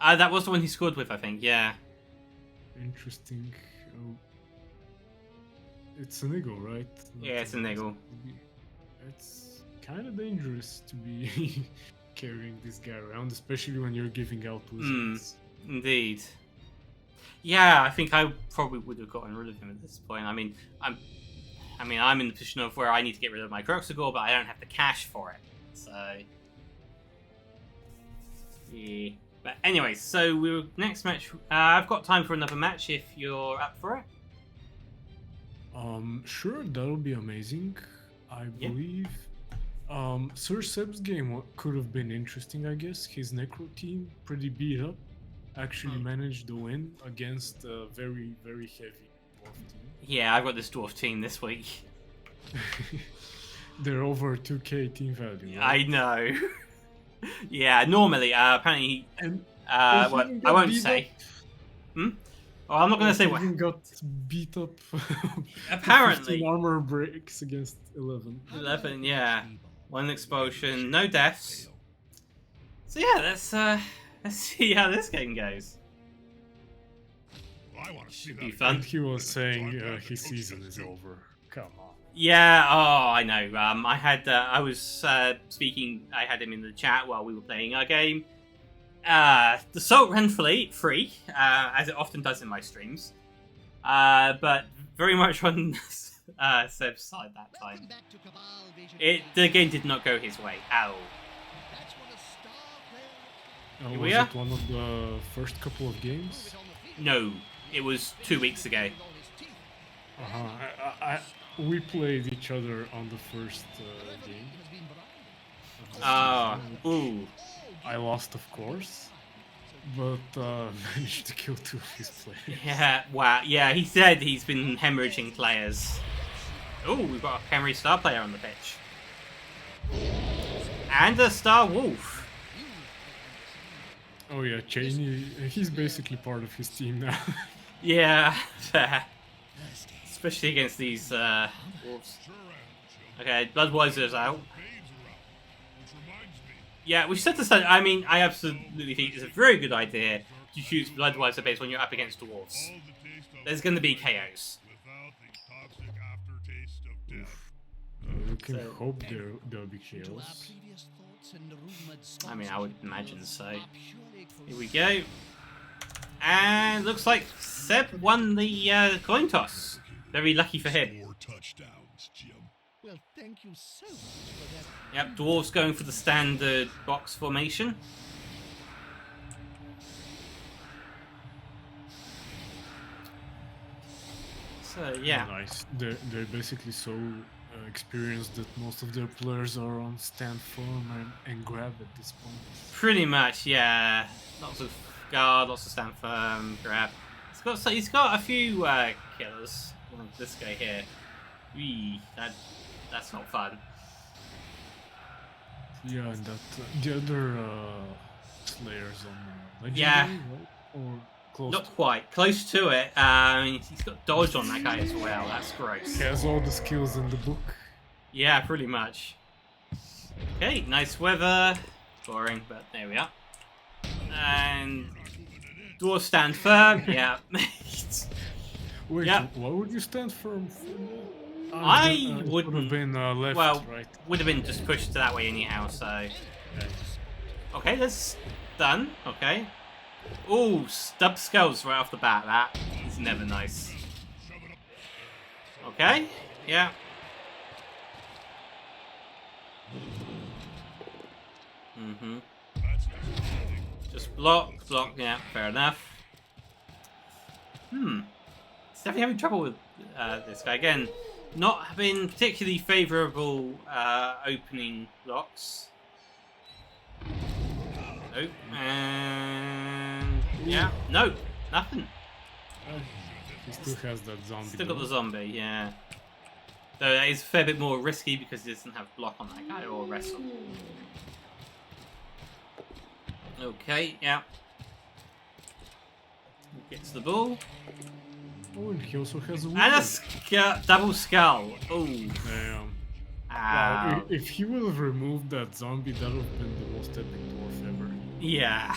That was the one he scored with, I think. Yeah. Interesting. Oh. It's an eagle, right? Yeah, it's an eagle. It's kind of dangerous to be carrying this guy around, especially when you're giving out wizards. Indeed. Yeah, I think I probably would have gotten rid of him at this point. I mean, I'm in the position of where I need to get rid of my Croxagore, but I don't have the cash for it. So, yeah. But anyways, so next match. I've got time for another match if you're up for it. Sure, that'll be amazing. I believe. Sir Seb's game could have been interesting, I guess. His Necro team, pretty beat up, actually managed to win against a very, very heavy dwarf team. Yeah, I've got this dwarf team this week. They're over 2k team value. Right? I know. Yeah, normally, apparently, And well, I won't say. Well, I'm not going to say what. Even got beat up. Apparently, 15 armor breaks against 11. 11, yeah. 1 expulsion, no deaths. So yeah, let's see how this game goes. I want to see Should that be again. fun. And he was saying his season is over. Come on. Yeah, oh, I know. I was speaking, I had him in the chat while we were playing our game. The Salt ran free, as it often does in my streams. But very much on Seb's side that time. The game did not go his way at all. Here we Was are. it one of the first couple of games? No, it was 2 weeks ago. We played each other on the first game. Ooh. I lost, of course, but managed to kill 2 of his players. Yeah, wow. Yeah, he said he's been hemorrhaging players. Oh, we've got a Henry Star player on the pitch. And a Star Wolf. Oh yeah, Cheney, he's basically part of his team now. Yeah, fair. Especially against these wolves. Okay, Bloodweiser's out. Yeah, we said this. I mean, I absolutely think it's a very good idea to choose Bloodweiser base when you're up against dwarves. There's going to be chaos. You can hope there'll be chaos. I mean, I would imagine so. Here we go. And looks like Seb won the coin toss. Very lucky for him. 4 touchdowns, Jim. Well, thank you so much for that. Yep, dwarves going for the standard box formation. So yeah. Nice. They're basically so experienced that most of their players are on stand firm and grab at this point. Pretty much, yeah. Lots of guard, lots of stand firm, grab. He's got a few killers. Like this guy here. Eee, that's not fun. Yeah, and that the other slayers on legendary, Yeah. right? Or close. Not quite. Close to it. He's got dodge on that guy as well. That's gross. He has all the skills in the book. Yeah, pretty much. Okay, nice weather. Boring, but there we are. And dwarves stand firm. Yeah. Wait, Yep. why would you stand firm? I would have wouldn't. been left, Well, right? would have been just pushed that way anyhow, so... Okay, that's done. Okay. Ooh, stub skulls right off the bat. That is never nice. Okay, yeah. Just block, yeah, fair enough. He's definitely having trouble with this guy. Again, not been particularly favourable opening blocks. Nope. And yeah, no, nothing. He still has that zombie. Still got the zombie, yeah. Though that is a fair bit more risky because he doesn't have block on that guy or wrestle. Okay, yeah. Gets the ball. Oh, and he also has a And a wizard. double skull. Ooh. Damn. Ow. Wow, if he would have removed that zombie, that would have been the most epic dwarf ever. Yeah.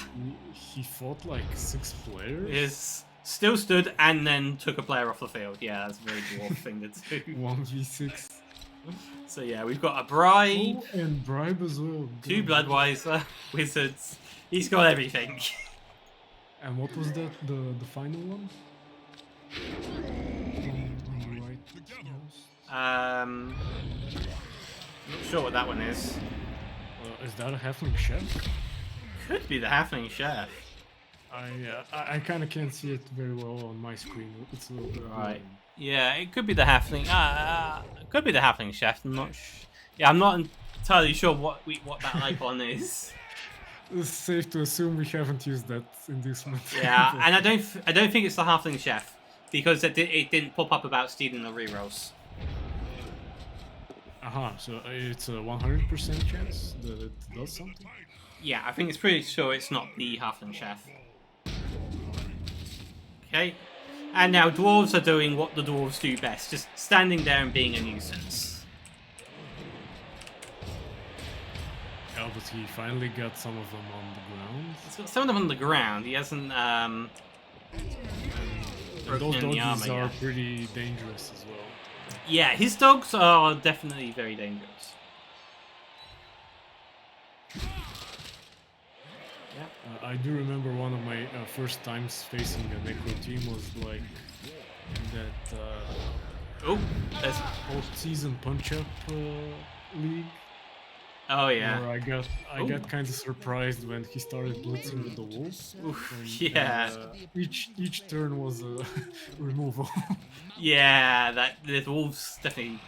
He fought like 6 players. Is still stood and then took a player off the field. Yeah, that's a very dwarf thing to do. 1v6. So yeah, we've got a bribe, Oh, and bribe as well. 2 God. Bloodweiser, wizards. He's got everything. And what was that? The final one? On the right. Not sure what that one is. Is that a halfling chef? Could be the halfling chef. I kind of can't see it very well on my screen. It's a little bit Right. Yeah, it could be the halfling. It could be the halfling chef. I'm not. Yeah, I'm not entirely sure what that icon is. It's safe to assume we haven't used that in this one. Yeah, and I don't think it's the halfling chef because it didn't pop up about stealing the rerolls. So it's a 100% chance that it does something? Yeah, I think it's pretty sure it's not the Halfling Chef. Okay. And now dwarves are doing what the dwarves do best, just standing there and being a nuisance. Yeah, but he finally got some of them on the ground. He's got some of them on the ground. He hasn't those doggies are yet. pretty dangerous as well. Yeah, his dogs are definitely very dangerous. I do remember one of my first times facing a Necro team was like that There's... post-season punch-up league. Oh yeah. Where I got kind of surprised when he started blitzing with the wolf. Yeah. Each turn was a removal. Yeah, the wolves definitely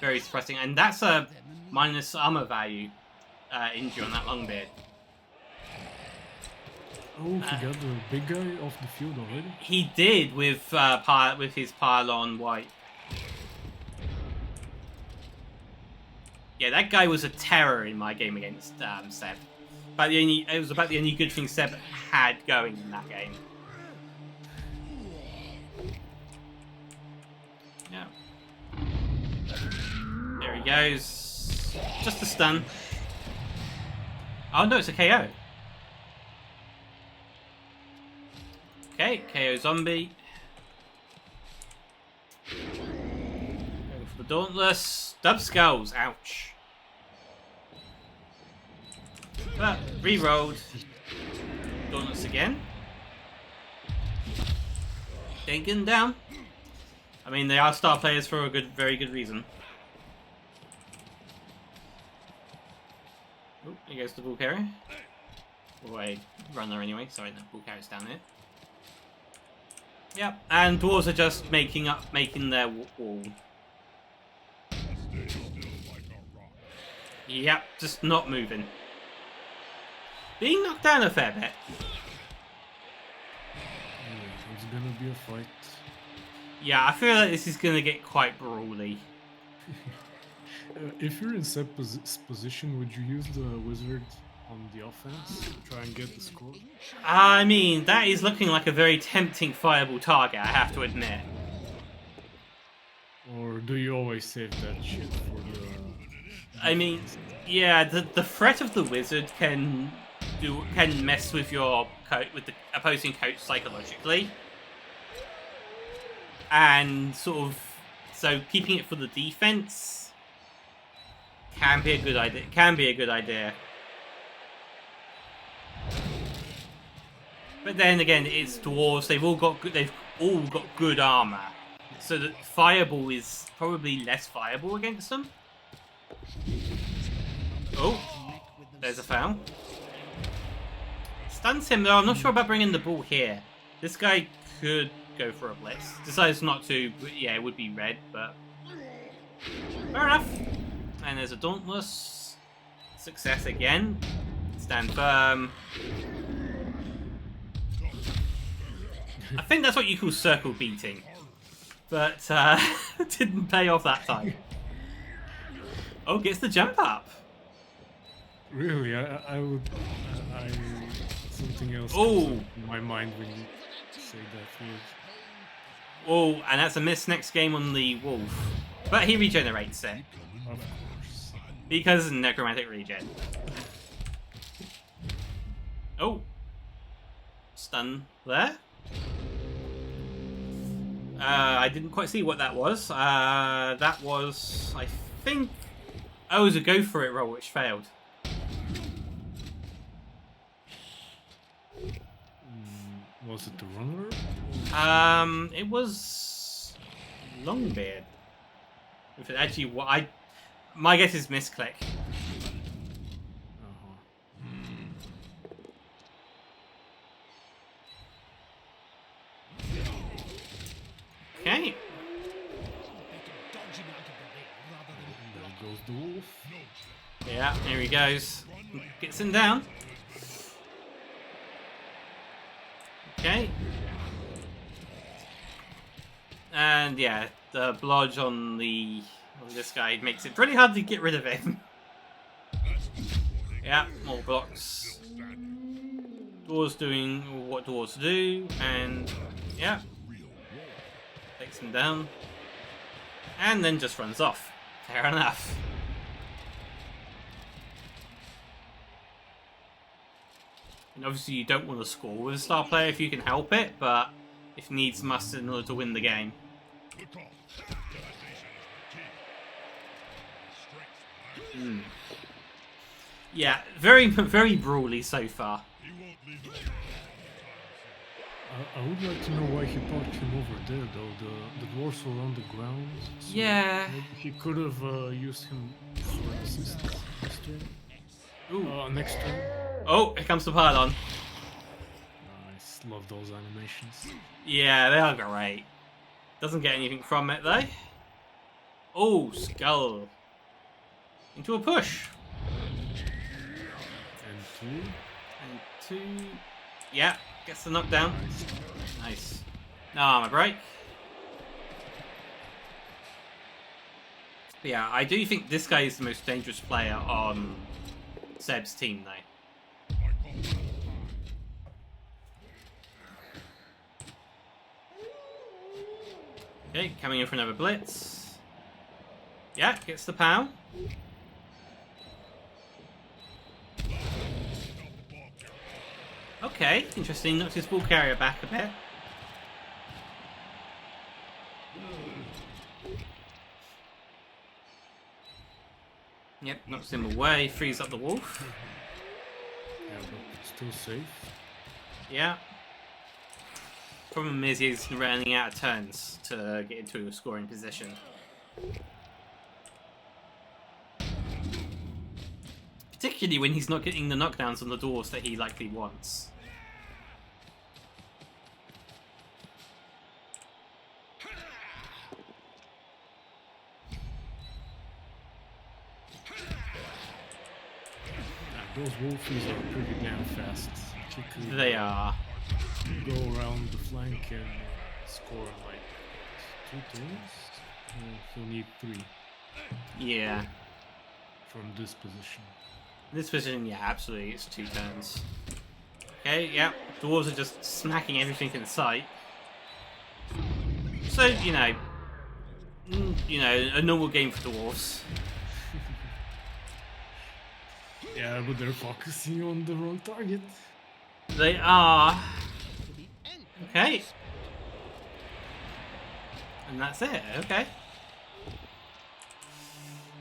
very suppressing, and that's a minus armor value injury on that Longbeard. Oh, he got the big guy off the field already? He did with his pylon wipe. Yeah, that guy was a terror in my game against Seb. But it was about the only good thing Seb had going in that game. Yeah. There he goes. Just a stun. Oh no, it's a KO. Okay, KO zombie. Go for the Dauntless. Dub skulls, ouch. But re-rolled. Dauntless again. Getting down. I mean, they are star players for a very good reason. Oh, here goes the bull carrier. Or a runner anyway. Sorry, the bull carrier's down there. Yep, and dwarves are just making their wall. Yep, just not moving. Being knocked down a fair bit. It's gonna be a fight. Yeah, I feel like this is gonna get quite brawly. If you're in Seb's position, would you use the wizard on the offense to try and get the score? I mean, that is looking like a very tempting fireable target, I have to admit. Or do you always save that shit for the... I mean, yeah, the threat of the wizard can mess with the opposing coach psychologically. And so keeping it for the defense can be a good idea. But then again, it's dwarves. They've all got good armor, so that fireball is probably less fireball against them. Oh, there's a foul. Stuns him though. I'm not sure about bringing the ball here. This guy could go for a blitz. Decides not to. But yeah, it would be red, but fair enough. And there's a Dauntless. Success again. Stand firm. I think that's what you call circle beating, but didn't pay off that time. Oh, gets the jump up. Really, I would. Something else comes up in my mind when you say that word. Oh, and that's a miss next game on the wolf, but he regenerates it. Of course. Because necromantic regen. Oh, stun there. I didn't quite see what that was. That was, I think... Oh, it was a go for it roll, which failed. Was it the runner? It was... Longbeard. If it actually... My guess is misclick. Okay. There goes the wolf. Yeah, here he goes. Gets him down. Okay. And yeah, the blodge on the Well, this guy makes it pretty hard to get rid of him. Yeah, more blocks. Dwarves doing what dwarves do, and yeah, takes him down, and then just runs off. Fair enough. And obviously you don't want to score with a star player if you can help it, but if needs must in order to win the game. Yeah, very brawly so far. I would like to know why he parked him over there, though. The dwarves were on the ground. So yeah. Maybe he could have used him for an assist this turn. Ooh. Next turn. Oh, here comes the pylon. Nice. Love those animations. Yeah, they are great. Doesn't get anything from it, though. Oh, skull. Into a push. And two. And two. Yeah, gets the knockdown. Nice. Ah, my break. But yeah, I do think this guy is the most dangerous player on Seb's team, though. Okay, coming in for another blitz. Yeah, gets the POW. Okay, interesting. Knocks his ball carrier back a bit. Yep, knocks him away, frees up the wolf. Yeah, but still safe. Yeah. Problem is he's running out of turns to get into a scoring position. Particularly when he's not getting the knockdowns on the dwarves that he likely wants. Those wolfies are pretty damn fast. They are. Go around the flank and score in like 2 turns. He'll need 3. Yeah. From this position. This position, yeah, absolutely, it's 2 turns. Okay, yeah, dwarves are just smacking everything in sight. So, you know, a normal game for dwarves. Yeah, but they're focusing on the wrong target. They are. Okay. And that's it, okay.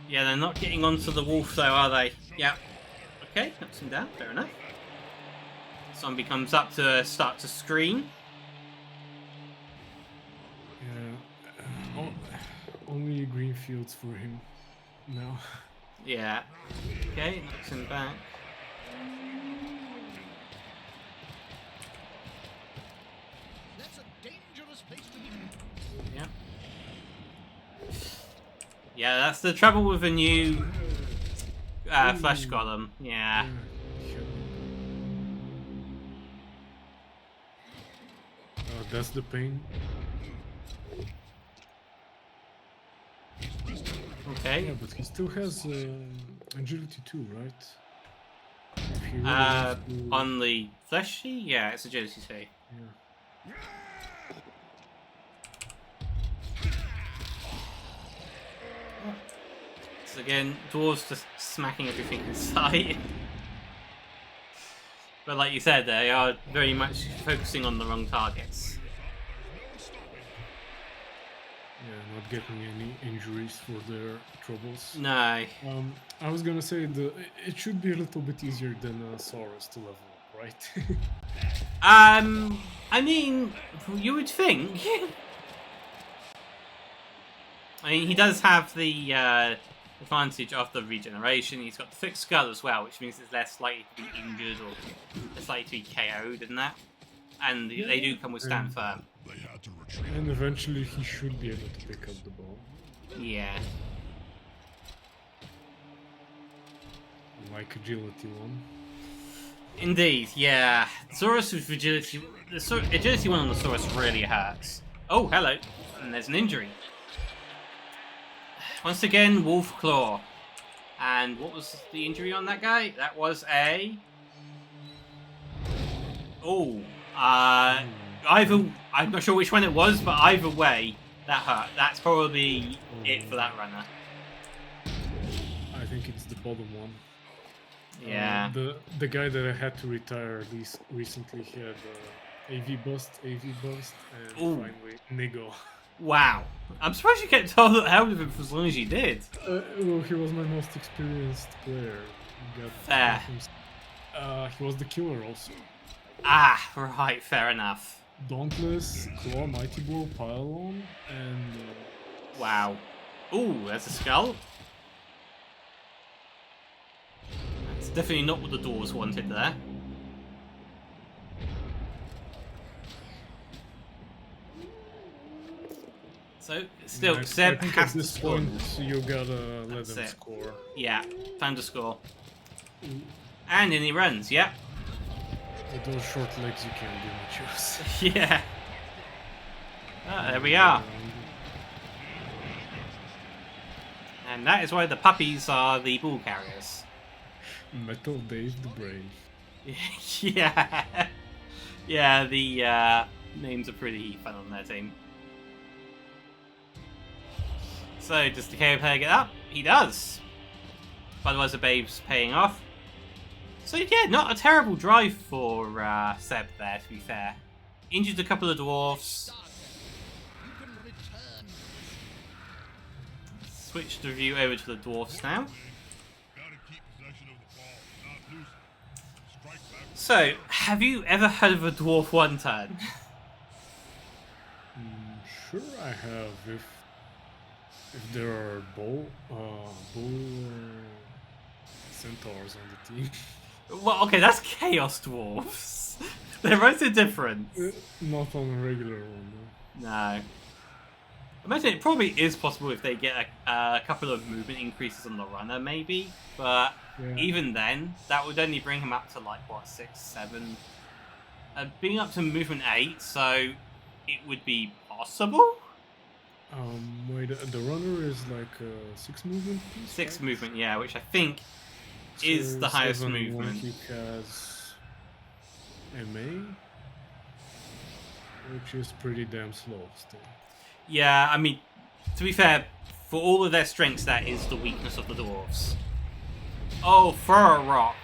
Yeah, they're not getting onto the wolf though, are they? Yeah. Okay, knocks him down, fair enough. Zombie comes up to start to scream. Yeah. Only green fields for him now. Yeah. Okay, knocks him back. That's a dangerous place to be. Yeah. Yeah, that's the trouble with a new flesh golem. Yeah. That's the pain. Okay. Yeah, but he still has agility too, right? If he really wants to... On the fleshy, yeah, it's agility 2. Yeah. So again, dwarves just smacking everything in sight. But like you said, they are very much focusing on the wrong targets. Yeah, not getting any injuries for their troubles. No. I was gonna say it should be a little bit easier than Saurus to level up, right? I mean, you would think. I mean, he does have the advantage of the regeneration. He's got the fixed skull as well, which means it's less likely to be injured or less likely to be KO'd and that. And they do come with stand firm. And eventually he should be able to pick up the ball. Yeah. Like agility 1. Indeed, yeah. Saurus with agility... The agility 1 on the Saurus really hurts. Oh, hello. And there's an injury. Once again, Wolf Claw. And what was the injury on that guy? That was a... Oh. Either... I'm not sure which one it was, but either way, that hurt. That's probably it for that runner. I think it's the bottom one. Yeah. The guy that I had to retire at least recently had AV bust, and finally Nigo. Wow. I'm surprised you kept hold of him for as long as you did. Well, he was my most experienced player. Fair. He was the killer also. Ah, right, fair enough. Dauntless, Claw, Mighty Blow, Pylon, and... Wow. Ooh, there's a skull. That's definitely not what the dwarves wanted there. So, still, Seb has to score. So you gotta let them score. Yeah, time to score. And in he runs, yeah. With those short legs you can't do much use. Yeah. Ah, there we are. And that is why the puppies are the ball carriers. Metal Dave the Brave. Yeah. Yeah, the names are pretty fun on their team. So, does the KO player get up? He does. Otherwise, the Babe's paying off. So, yeah, not a terrible drive for Seb there, to be fair. Injured a couple of dwarves. Switch the view over to the dwarves now. So, have you ever heard of a dwarf one turn? Sure, I have. If there are bull centaurs on the team. Well, okay, that's chaos dwarves. They're both different. Not on a regular one, though. No. Imagine it probably is possible if they get a couple of movement increases on the runner, maybe. But even then, that would only bring him up to like, what, 6, 7? Being up to movement 8, so it would be possible? Wait, the runner is like 6 movement piece, 6 right? movement, yeah, which I think is the highest movement. He has MA, which is pretty damn slow still. Yeah, I mean, to be fair, for all of their strengths, that is the weakness of the dwarves. Oh, for a rock.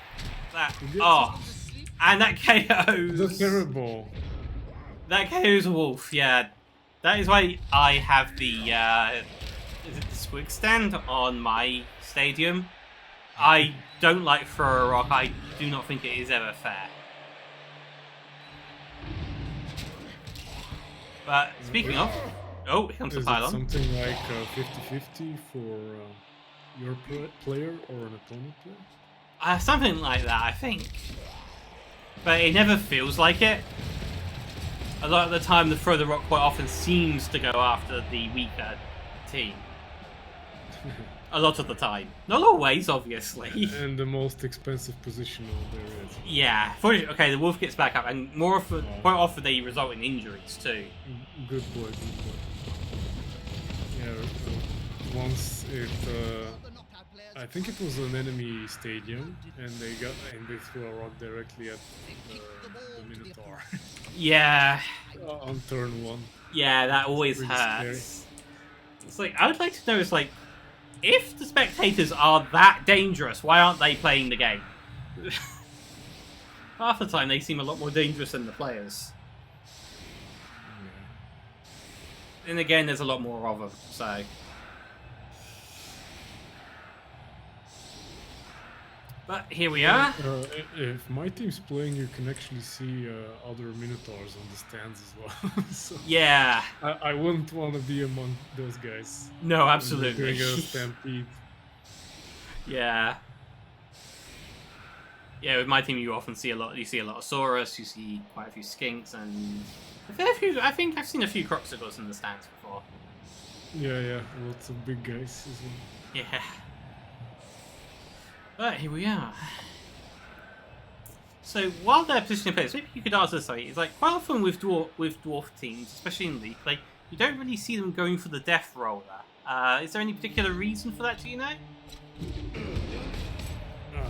That, oh, and that KOs. That's terrible. That KOs a wolf, yeah. That is why I have the, is it the squig stand on my stadium? I don't like throw a rock. I do not think it is ever fair. But speaking of, oh, here comes the pylon. Is it something like 50-50 for your player or an opponent player? Something like that, I think. But it never feels like it. A lot of the time, the throw the rock quite often seems to go after the weaker team. A lot of the time. Not always, obviously. And the most expensive position there is. Yeah. Okay, the wolf gets back up, and more often, quite often they result in injuries too. Good boy, good boy. Yeah, once it... I think it was an enemy stadium, and they threw a rock directly at the Minotaur. Yeah. On turn 1. Yeah, that always hurts. Scary. It's like, I would like to know, it's like, if the spectators are that dangerous, why aren't they playing the game? Half the time they seem a lot more dangerous than the players. Yeah. And again, there's a lot more of them, so... But here we are. If my team's playing, you can actually see other Minotaurs on the stands as well. So yeah. I wouldn't want to be among those guys. No, absolutely. Doing a stampede. Yeah. Yeah, with my team, you often see a lot. You see a lot of Saurus. You see quite a few skinks, and a fair few. I think I've seen a few Croxicles in the stands before. Yeah, lots of big guys as well. Yeah. But here we are. So while they're positioning players, maybe you could ask this way: it's like quite often with dwarf teams, especially in League play, you don't really see them going for the death roller. Is there any particular reason for that, do you know?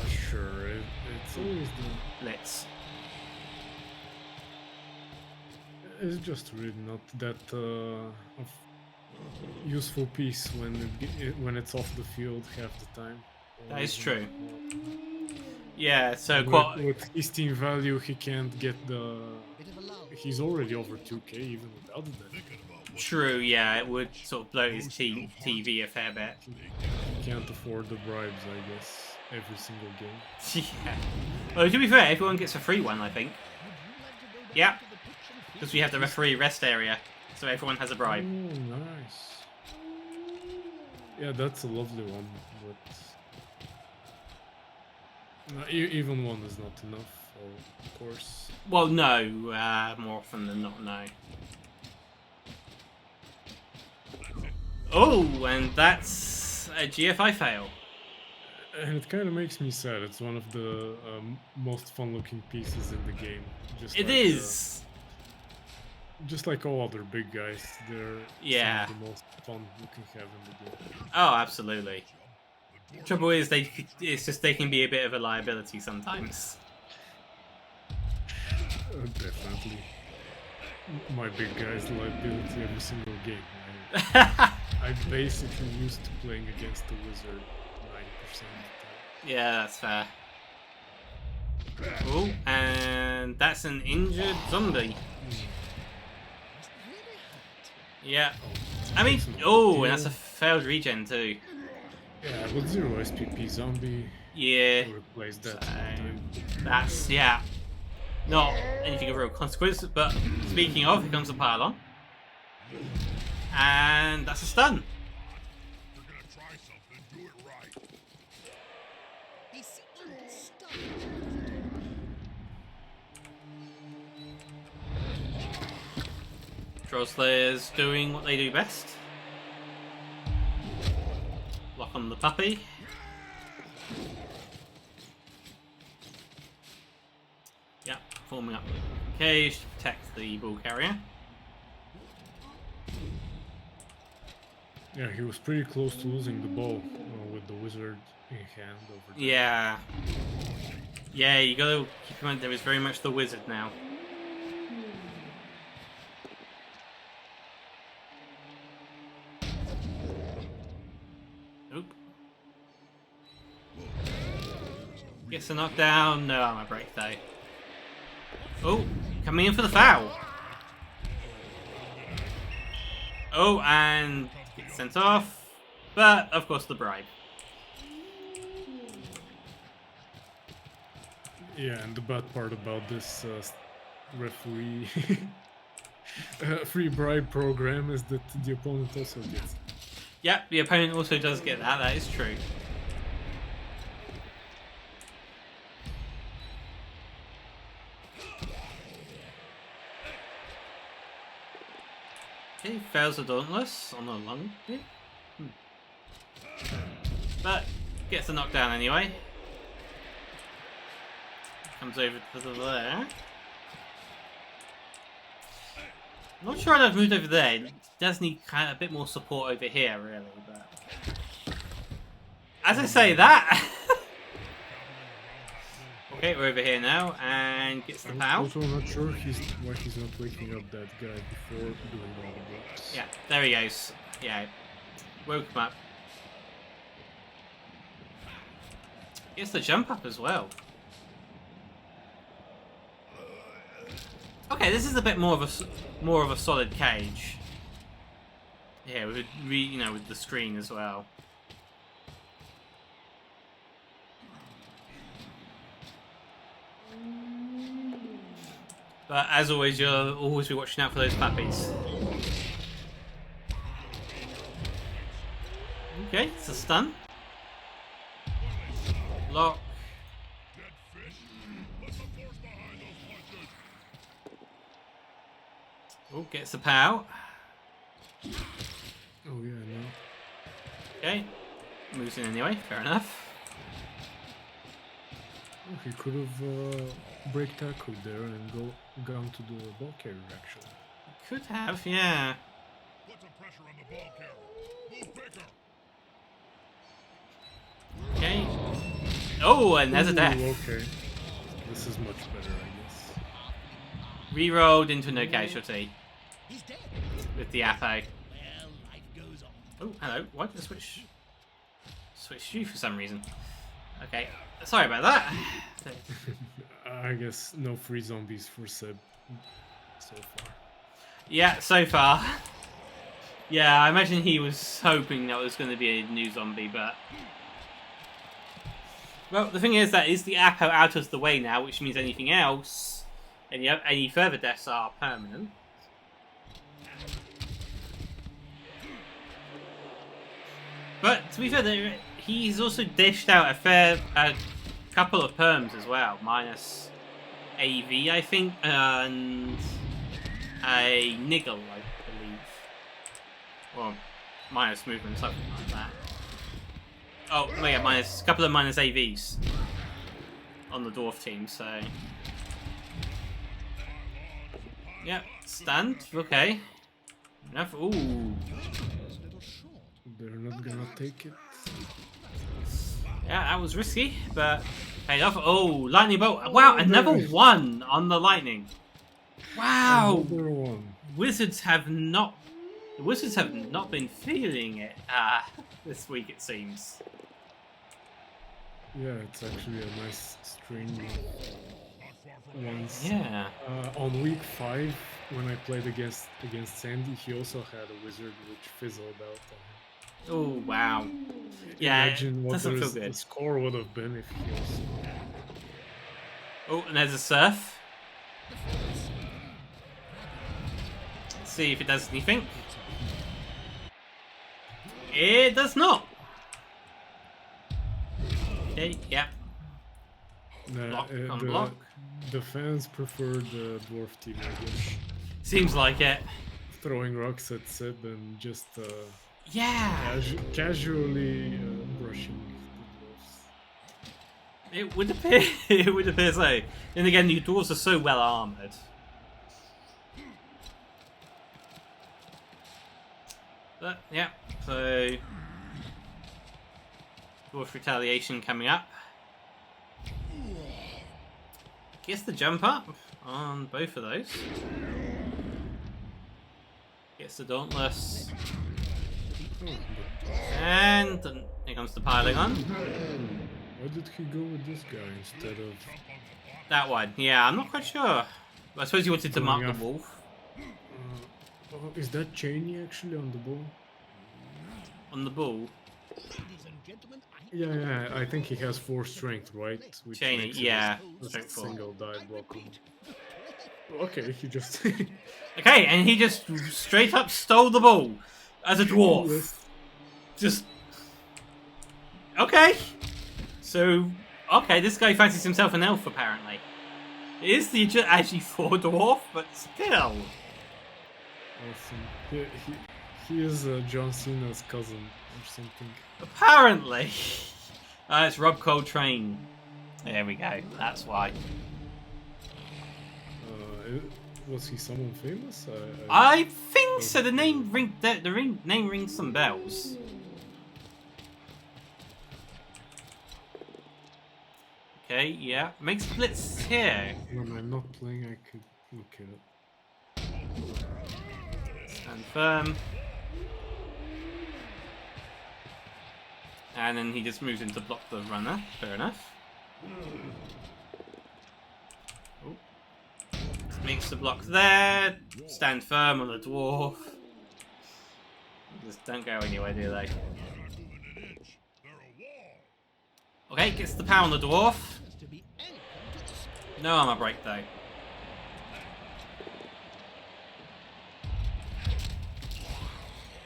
Sure. It's always the... Blitz. It's just really not that useful piece when it's off the field half the time. That is true. Yeah, so with his team value, he can't get the... He's already over 2k even without that. True, yeah, it would sort of blow his TV a fair bit. He can't afford the bribes, I guess, every single game. Yeah. Well, to be fair, everyone gets a free one, I think. Yeah. Because we have the referee rest area, so everyone has a bribe. Oh, nice. Yeah, that's a lovely one, but... No, even one is not enough, of course. Well, no, more often than not, no. Oh, and that's a GFI fail. And it kind of makes me sad. It's one of the most fun-looking pieces in the game. It is. Just like all other big guys, they're some of the most fun you can have in the game. Oh, absolutely. Trouble is, it's just they can be a bit of a liability sometimes. Definitely. My big guy's liability every single game. I basically used to playing against the wizard 90% of the time. Yeah, that's fair. Oh, and that's an injured zombie. Yeah. I mean, oh, and that's a failed regen too. Yeah, with 0 SPP zombie. Yeah. Replace that. So, that's, yeah. Not anything of real consequence, but speaking of, here comes the pylon. And that's a stun. You're gonna try something, do it right. Troll Slayers doing what they do best. Lock on the puppy. Yeah, forming up the cage to protect the ball carrier. Yeah, he was pretty close to losing the ball with the wizard in hand over there. Yeah. Yeah, you gotta keep in mind there is very much the wizard now. Oop. Gets a knockdown. No, I'm a break though. Oh, coming in for the foul. Oh, and gets sent off. But, of course, the bribe. Yeah, and the bad part about this referee free bribe program is that the opponent also gets it. Yeah, the opponent also does get that. That is true. Okay, fails the Dauntless on the lung. But gets the knockdown anyway. Comes over to there. I'm not sure I've moved over there. It does need kind of a bit more support over here, really. But as I say that, okay, we're over here now and gets the I'm pow. also not sure why he's not waking up that guy before doing all the blocks. Yeah, there he goes. Yeah, woke him up. Gets the jump up as well. Okay, this is a bit more of a solid cage. Yeah, with with the screen as well. But as always, you'll always be watching out for those puppies. Okay, it's a stun. Lock. Oh, gets the pow. Oh yeah, no. Okay, moves in anyway. Fair enough. Oh, he could have break tackled there and gone to the ball carrier actually. Could have, yeah. Put some pressure on the ball carrier. Move quicker. Okay. Oh, and there's a death. Okay. This is much better, I guess. Rerolled into no casualty He's dead. with the Apo. Well, life goes on. Oh, hello. Why did I switch you for some reason? Okay. Sorry about that. I guess no free zombies for Seb so far. Yeah, so far. Yeah, I imagine he was hoping that was going to be a new zombie, but... Well, the thing is that is the Apo out of the way now, which means anything else, any further deaths are permanent. But to be fair, he's also dished out a couple of perms as well, minus AV, I think, and a niggle, I believe. Well, minus movement, something like that. Oh, yeah, a couple of minus AVs on the dwarf team, so... Yeah, stand, okay. Enough, ooh. They're not gonna take it. Yeah, that was risky, but paid off. Oh, lightning bolt. Wow, another one on the lightning. Wow. Another one. The Wizards have not been feeling it this week, it seems. Yeah, it's actually a nice string of ones. Yeah. On week 5, when I played against Sandy, he also had a wizard which fizzled out on him. Oh, wow. Yeah, Imagine what doesn't feel the good. score would have been if he also... Oh, and there's a surf. Let's see if it does anything. It does not. Okay, yeah. Block on block. The fans prefer the dwarf team, I guess. Seems like it. Throwing rocks at Seb and just Yeah. casually brushing the dwarfs. It would appear. It would appear so. Then again, the dwarves are so well armored. But yeah, so dwarf retaliation coming up. Gets the jump up on both of those. Gets the dauntless. And here comes the piling on. Why did he go with this guy instead of... That one, yeah, I'm not quite sure. I suppose he wanted to mark the wolf. Oh, is that Cheney actually on the bull? On the bull? Ladies and gentlemen, Yeah, I think he has 4 strength, right? Which Cheney, makes yeah. it Strength 4. single die block. Okay, he just... Okay, and he just straight up stole the bull as a dwarf. Yes. Just... Okay. So, okay, this guy fancies himself an elf, apparently. It is the actually 4 dwarf, but still. Awesome. He is John Cena's cousin or something. Apparently. It's Rob Coltrane. There we go. That's why. Was he someone famous? I think so. The name name rings some bells. Okay, yeah. Make splits here. When I'm not playing, I could look it up. Stand firm. And then he just moves in to block the runner. Fair enough. Oh. Makes the block there. Stand firm on the dwarf. Just don't go anywhere, do they? Okay, gets the power on the dwarf. No armor break though.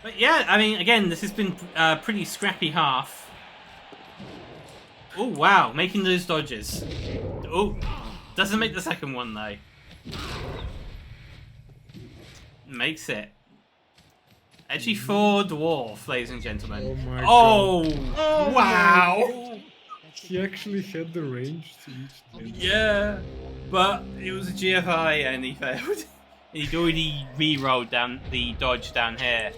But yeah, I mean, again, this has been a pretty scrappy half. Oh wow, making those dodges. Oh, doesn't make the second one though. Makes it. Edgy 4 dwarf, ladies and gentlemen. Oh my god. Oh, Wow! He actually had the range to each damage. Yeah, but it was a GFI and he failed. He'd already re-rolled down the dodge down here.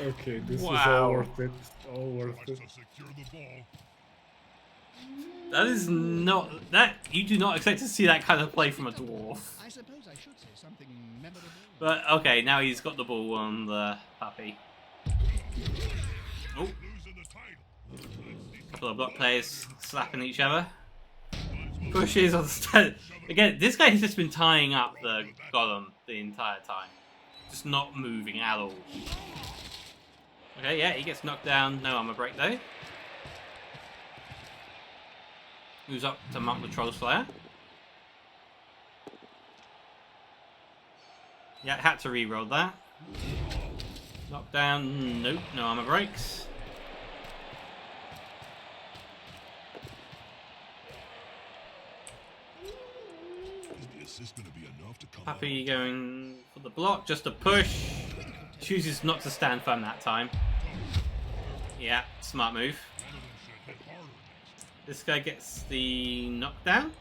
Okay, this is Wow. all worth it. All worth it. Secure the ball. That is not that you do not expect to see that kind of play from a dwarf. I suppose I should say something memorable. But okay, now he's got the ball on the puppy. Oh, Losing the title. couple of block players slapping each other. Pushes on the stand. Again, this guy has just been tying up the golem the entire time, just not moving at all. Okay, yeah, he gets knocked down. No armor break though. Moves up to mount the Troll Slayer. Yeah, had to re-roll that. Knockdown, nope, no armor breaks. Is the assist going to be enough to come Puppy going for the block, just a push. Chooses not to stand firm that time. Yeah, smart move. This guy gets the knockdown.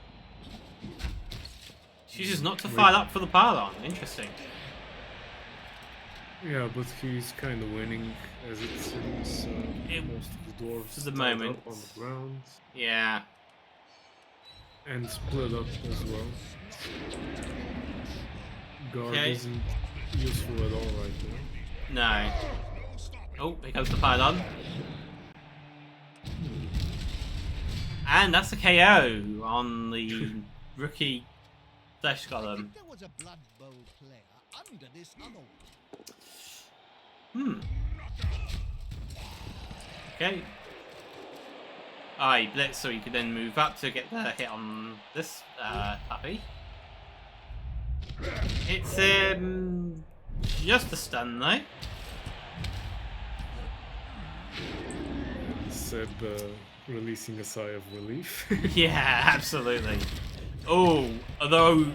Chooses not to fire up for the pylon. Interesting. Yeah, but he's kind of winning as it seems. Most of the dwarves For the tied moment. up on the ground Yeah. and split up as well. Guard Okay. isn't useful at all right now. No. Oh, here comes the pylon. And that's a KO on the rookie Flesh Golem. There was a Blood Bowl player under this other one. Okay. He blitz so he could then move up to get the hit on this puppy. It's just a stun though. Seb releasing a sigh of relief. Yeah, absolutely. Oh, although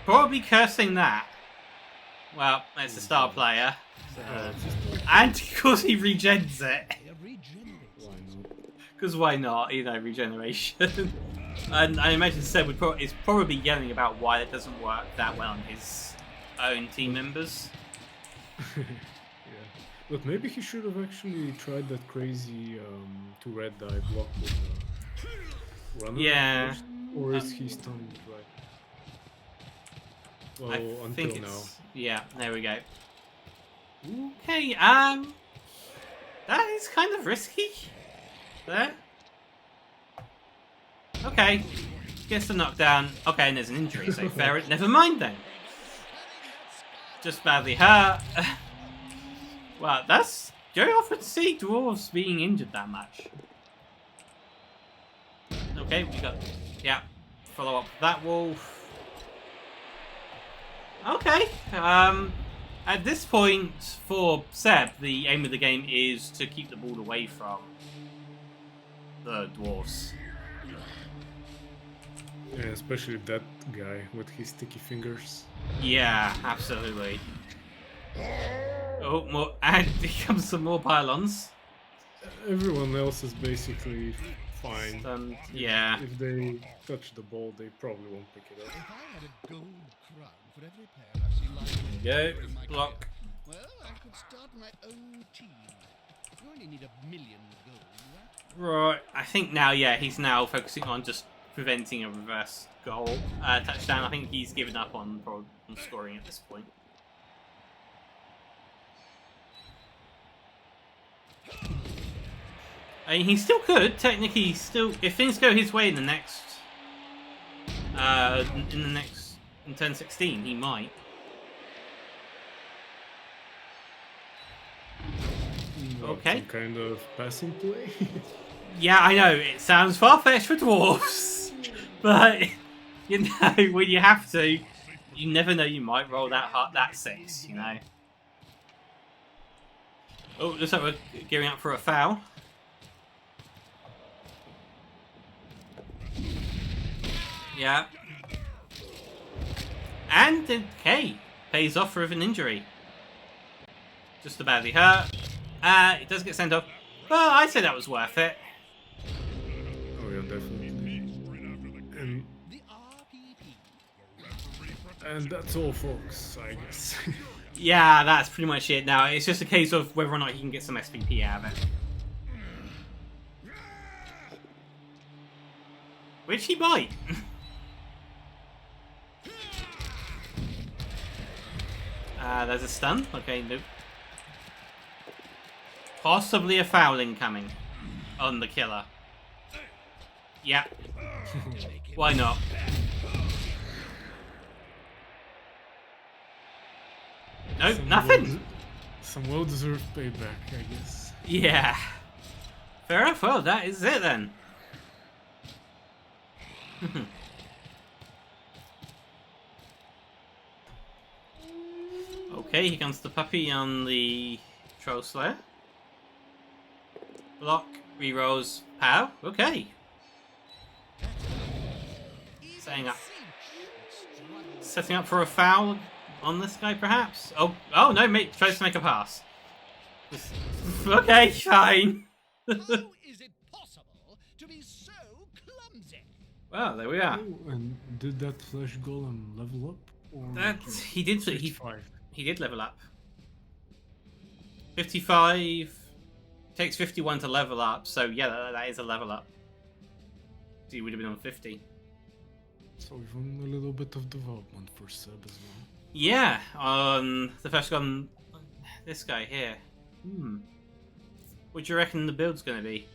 probably cursing that. Well, it's a star player. And of course he regens it. They regenerate. Why not? Because why not? You know, regeneration. And I imagine Seb is probably yelling about why it doesn't work that well on his own team members. Yeah, but maybe he should have actually tried that crazy to red die block with runner. Yeah. First, or is he stunned right? Well, I until think now. it's... Yeah, there we go. Okay, that is kind of risky. There. Okay. Gets the knockdown. Okay, and there's an injury, so fair. Never mind then. Just badly hurt. Well, that's... You don't often see dwarves being injured that much. Okay, we got... Yeah. Follow up with that wolf. Okay. At this point, for Seb, the aim of the game is to keep the ball away from the dwarves. Yeah, especially that guy with his sticky fingers. Yeah, absolutely. Oh, more, and here comes some more pylons. Everyone else is basically fine. Yeah. If they touch the ball, they probably won't pick it up. If I had a gold crown for every pair I've seen lying Go. in my Block. career, well, I could start my own team. You only need 1,000,000 gold, right? Right, I think now, yeah, he's now focusing on just preventing a reverse goal touchdown. I think he's given up on scoring at this point. I mean, he still could technically. Still, if things go his way in the next, in turn 16, he might. Okay. Some kind of passing play. Yeah, I know, it sounds far-fetched for dwarves, but, you know, when you have to, you never know, you might roll that 6, you know. Oh, looks like we're gearing up for a foul. Yeah. And, okay, pays off with an injury. Just to badly hurt. It does get sent off. Well, I'd say that was worth it. Oh yeah, definitely. And The RPP. And that's all, folks, I guess. Yeah, that's pretty much it now. It's just a case of whether or not he can get some SVP out of it. Which he might. There's a stun. Okay, nope. Possibly a foul incoming on the killer. Yeah. Why not? Nope, nothing. Some well-deserved payback, I guess. Yeah. Fair enough. Well, that is it then. Okay, here comes the puppy on the Troll Slayer. Block, rerolls, pow. Okay. Setting up for a foul on this guy, perhaps? Oh no, mate tries to make a pass. Okay, fine. How is it possible to be so clumsy? Well, there we are. Oh, and did that Flesh Golem level up? Or He did 55? He did level up. 55 takes 51 to level up, so yeah, that is a level up. So he would have been on 50. So even a little bit of development for Seb as well. Yeah, on the first gun, this guy here. What do you reckon the build's going to be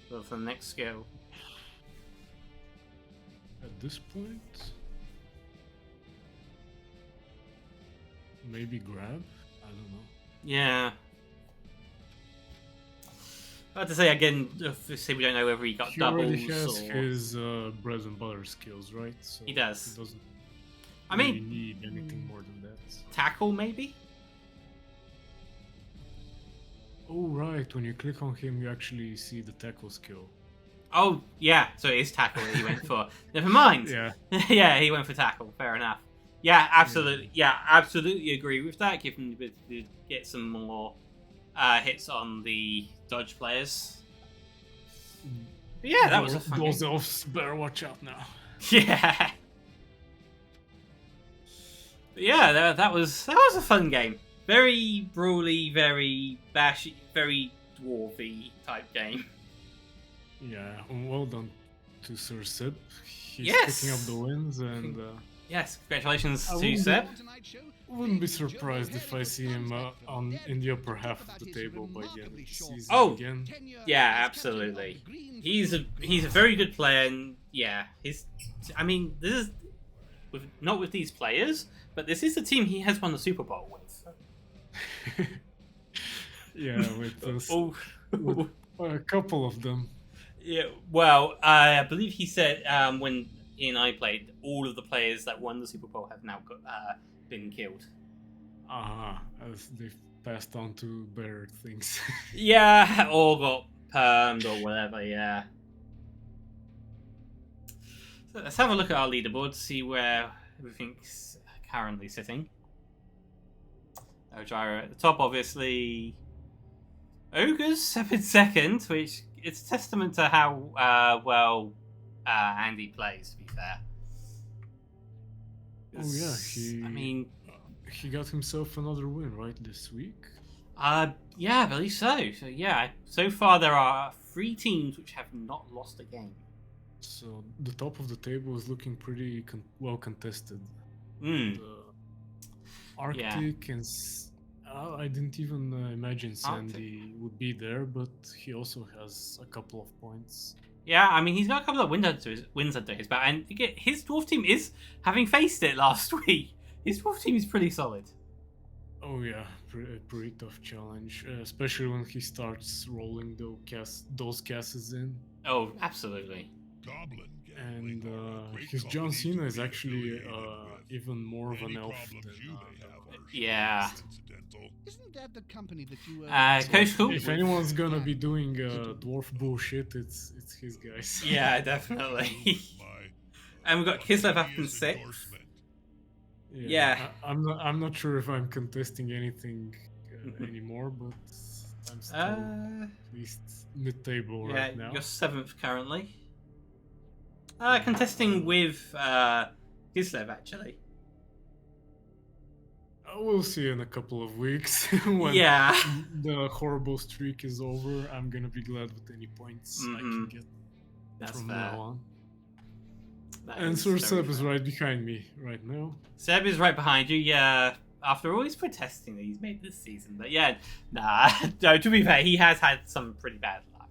for the next skill? At this point, maybe grab? I don't know. Yeah. I have to say again, say we don't know whether he got He doubles already has or... his bread and butter skills, right? So He does. He doesn't I really mean, need anything more than that. tackle maybe? Oh right, when you click on him, you actually see the tackle skill. Oh, yeah, so it is tackle that he went for. Never mind. Yeah. Yeah, he went for tackle. Fair enough. Yeah, absolutely. Yeah, absolutely agree with that. Give him to get some more hits on the dodge players. But yeah, that was a fun Those game. elves better watch out now. Yeah. But yeah, that was a fun game. Very brawly, very bashy, very dwarfy type game. Yeah, well done to Sir Seb. He's Yes! picking up the wins, and Yes, congratulations I to wouldn't Seb. wouldn't be surprised if I see him in the upper half of the table by the end of the season Oh! again. Yeah, absolutely. He's a very good player, and yeah, I mean, this is not with these players, but this is the team he has won the Super Bowl with. Yeah, with Oh, a couple of them. yeah. Well, I believe he said when he and I played, all of the players that won the Super Bowl have now been killed. As they've passed on to better things. Yeah, or got permed or whatever. Yeah. So let's have a look at our leaderboard to see where everything's currently sitting. Gyro at the top, obviously. Ogres up in second, which it's a testament to how well Andy plays, to be fair. Oh yeah, I mean, he got himself another win, right, this week? yeah, I believe so. So yeah, so far there are 3 teams which have not lost a game. So the top of the table is looking pretty well contested. Mm. Arctic and I didn't even imagine Sandy would be there, but he also has a couple of points. Yeah, I mean, he's got a couple of wins under his belt, and his dwarf team is, having faced it last week, his dwarf team is pretty solid. Oh yeah, pretty tough challenge, especially when he starts rolling those gases in. Oh, absolutely. Goblin And his John Cena is actually even more of an elf than Yeah. Isn't that the company that you Coach Cool. If anyone's gonna be doing dwarf bullshit, it's his guys. Yeah, definitely. And we've got Kislev up in 6th. Yeah. I'm not sure if I'm contesting anything anymore, but I'm still at least mid-table right now. You're 7th currently. Contesting with Kislev, actually. We'll see in a couple of weeks when the horrible streak is over. I'm gonna be glad with any points I can get from now on. And Sir Seb is right behind me right now. Seb is right behind you, yeah. After all his protesting that he's made this season. But yeah, nah. No, to be fair, he has had some pretty bad luck.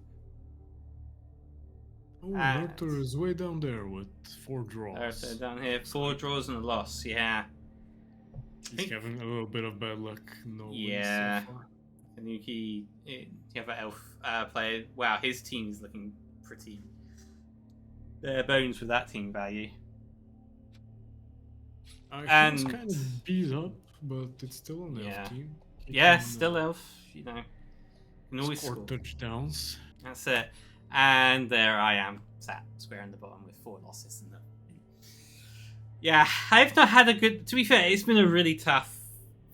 Oh, Arthur is way down there with 4 draws. Arthur down here, 4 draws and a loss, yeah. He's having a little bit of bad luck. No yeah. wins so far. Tanuki, the other elf player, wow, his team is looking pretty bare bones with that team value. And it's kind of beat up, but it's still an elf team. Yeah, still elf, you know. Can always score touchdowns. That's it. And there I am, sat square in the bottom with 4 losses. Yeah, I've not had a good. To be fair, it's been a really tough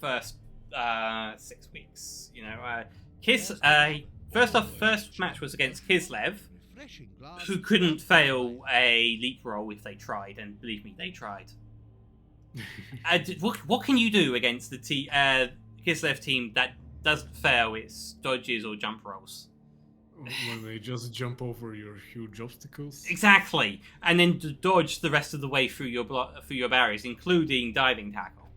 first 6 weeks. You know, first match was against Kislev, who couldn't fail a leap roll if they tried, and believe me, they tried. What can you do against the Kislev team that doesn't fail its dodges or jump rolls? When they just jump over your huge obstacles. Exactly, and then to dodge the rest of the way through your barriers, including diving tackle.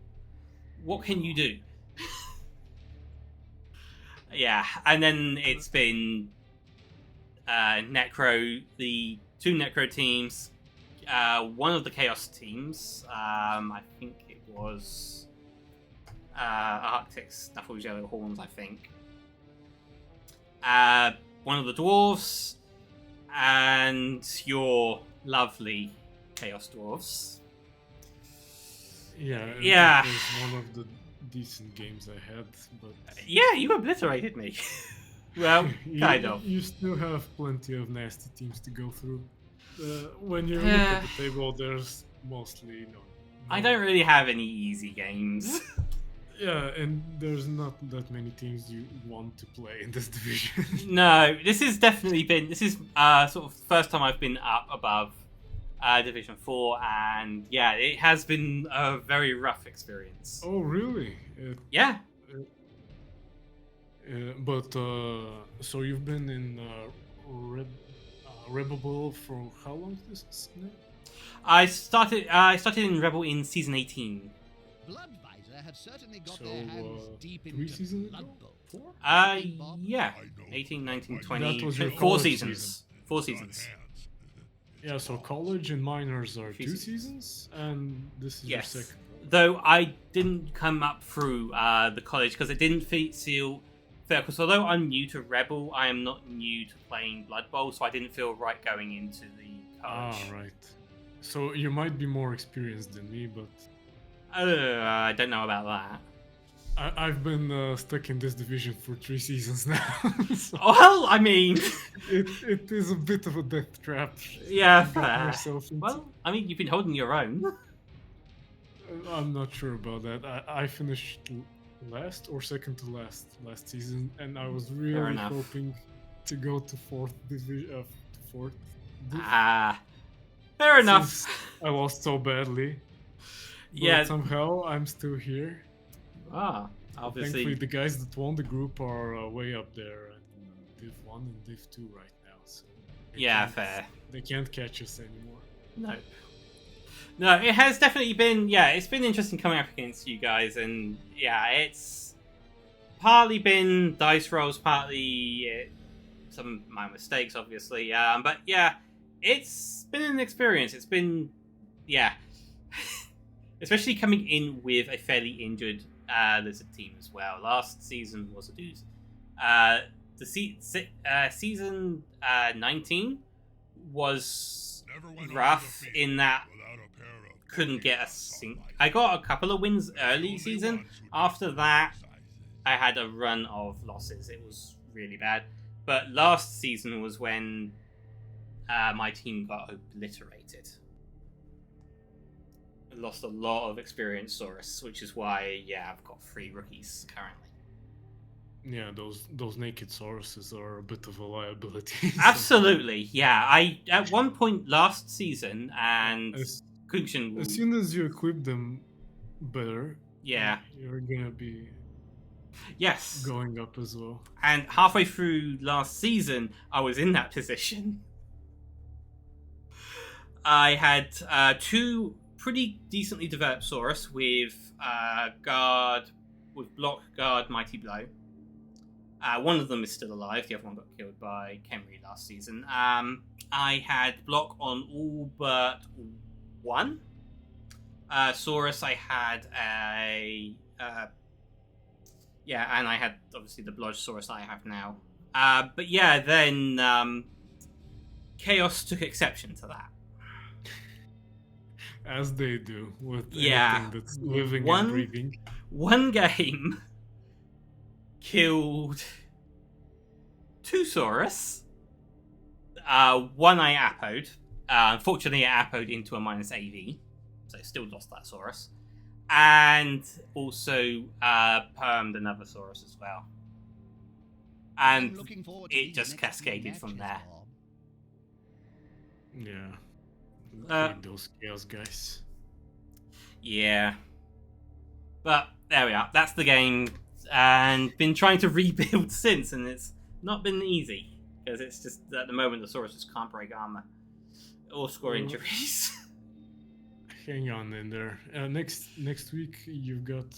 What can you do? Yeah, and then it's been Necro, the 2 Necro teams, one of the Chaos teams. I think it was Arctic Snuffles Yellow Horns. I think. One of the dwarves, and your lovely Chaos Dwarves. Yeah. It was one of the decent games I had, but... Yeah, you obliterated me. Well, kind of. You still have plenty of nasty teams to go through. When you look at the table, there's mostly... No. I don't really have any easy games. Yeah, and there's not that many teams you want to play in this division. No, this is sort of the first time I've been up above Division 4, and yeah, it has been a very rough experience. Oh, really? Yeah. But, so you've been in ReBBL for how long this is now? I started in Rebel in season 18. Have certainly got their hands deep into 3 seasons Blood ago? Bowl. 4? Yeah. 18, 19, 20. That was your 4 seasons. Season. 4 seasons. Yeah, so college and minors are 2 seasons, and this is your second. Though I didn't come up through the college because it didn't feel fair. Because although I'm new to Rebel, I am not new to playing Blood Bowl, so I didn't feel right going into the college. Ah, right. So you might be more experienced than me, but... I don't know about that. I've been stuck in this division for 3 seasons now. So well, I mean... it is a bit of a death trap. Yeah, fair. Well, I mean, you've been holding your own. I'm not sure about that. I finished last or second to last season, and I was really hoping to go to 4th division. To 4th. Fair enough. Since I lost so badly. Yeah. But somehow I'm still here. Obviously. Thankfully, the guys that won the group are way up there in Div 1 and Div 2 right now. So fair. They can't catch us anymore. No, it has definitely been, it's been interesting coming up against you guys, and it's partly been dice rolls, partly some of my mistakes, obviously. But yeah, it's been an experience. It's been, especially coming in with a fairly injured Lizard team as well. Last season was a doozy. Season 19 was rough in that couldn't get a sink. I got a couple of wins early season. After that, I had a run of losses. It was really bad. But last season was when my team got obliterated. I lost a lot of experience Saurus, which is why, I've got 3 rookies currently. Yeah, those naked Sauruses are a bit of a liability. Absolutely, I at one point last season, and as Kunshin soon as you equip them better, Yeah. You're gonna be going up as well. And halfway through last season, I was in that position. I had 2 pretty decently developed Saurus with block, guard, mighty blow. One of them is still alive. The other one got killed by Khemri last season. I had block on all but 1. Saurus, I had and I had obviously the Blodgesaurus I have now. But yeah, then Chaos took exception to that. As they do with anything that's living and breathing. One game killed 2 Saurus. One I Appoed. Unfortunately, I Appoed into a minus AV. So still lost that Saurus. And also permed another Saurus as well. And it just cascaded from there. Yeah. Those Chaos guys. Yeah. But there we are. That's the game. And been trying to rebuild since, and it's not been easy. Because it's just, at the moment, the Saurus just can't break armor. Or score injuries. Hang on in there. Next week, you've got,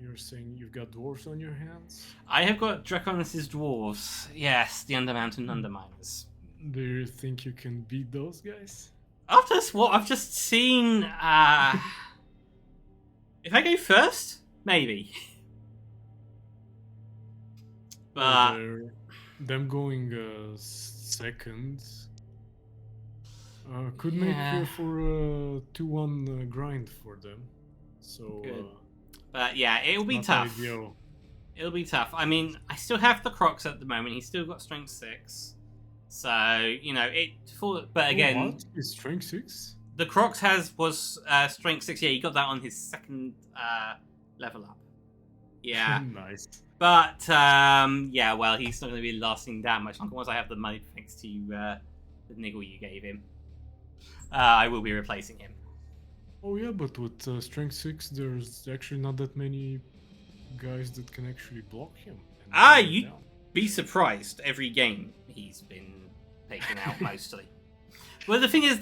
you're saying you've got dwarves on your hands? I have got Draconis' dwarves. Yes, the Undermountain Underminers. Do you think you can beat those guys? After what I've just seen, if I go first, maybe. But them going second could make for a 2-1 grind for them. So, but yeah, it'll be tough. Ideal. It'll be tough. I mean, I still have the Crocs at the moment. He's still got strength 6. So, you know, but again... What? Is strength 6? The Crocs was strength 6. Yeah, he got that on his second level up. Yeah. Nice. But, yeah, well, he's not going to be lasting that much longer once I have the money thanks to the niggle you gave him. I will be replacing him. Oh, yeah, but with strength 6, there's actually not that many guys that can actually block him. You'd be surprised. Every game he's been taken out, mostly. Well, the thing is,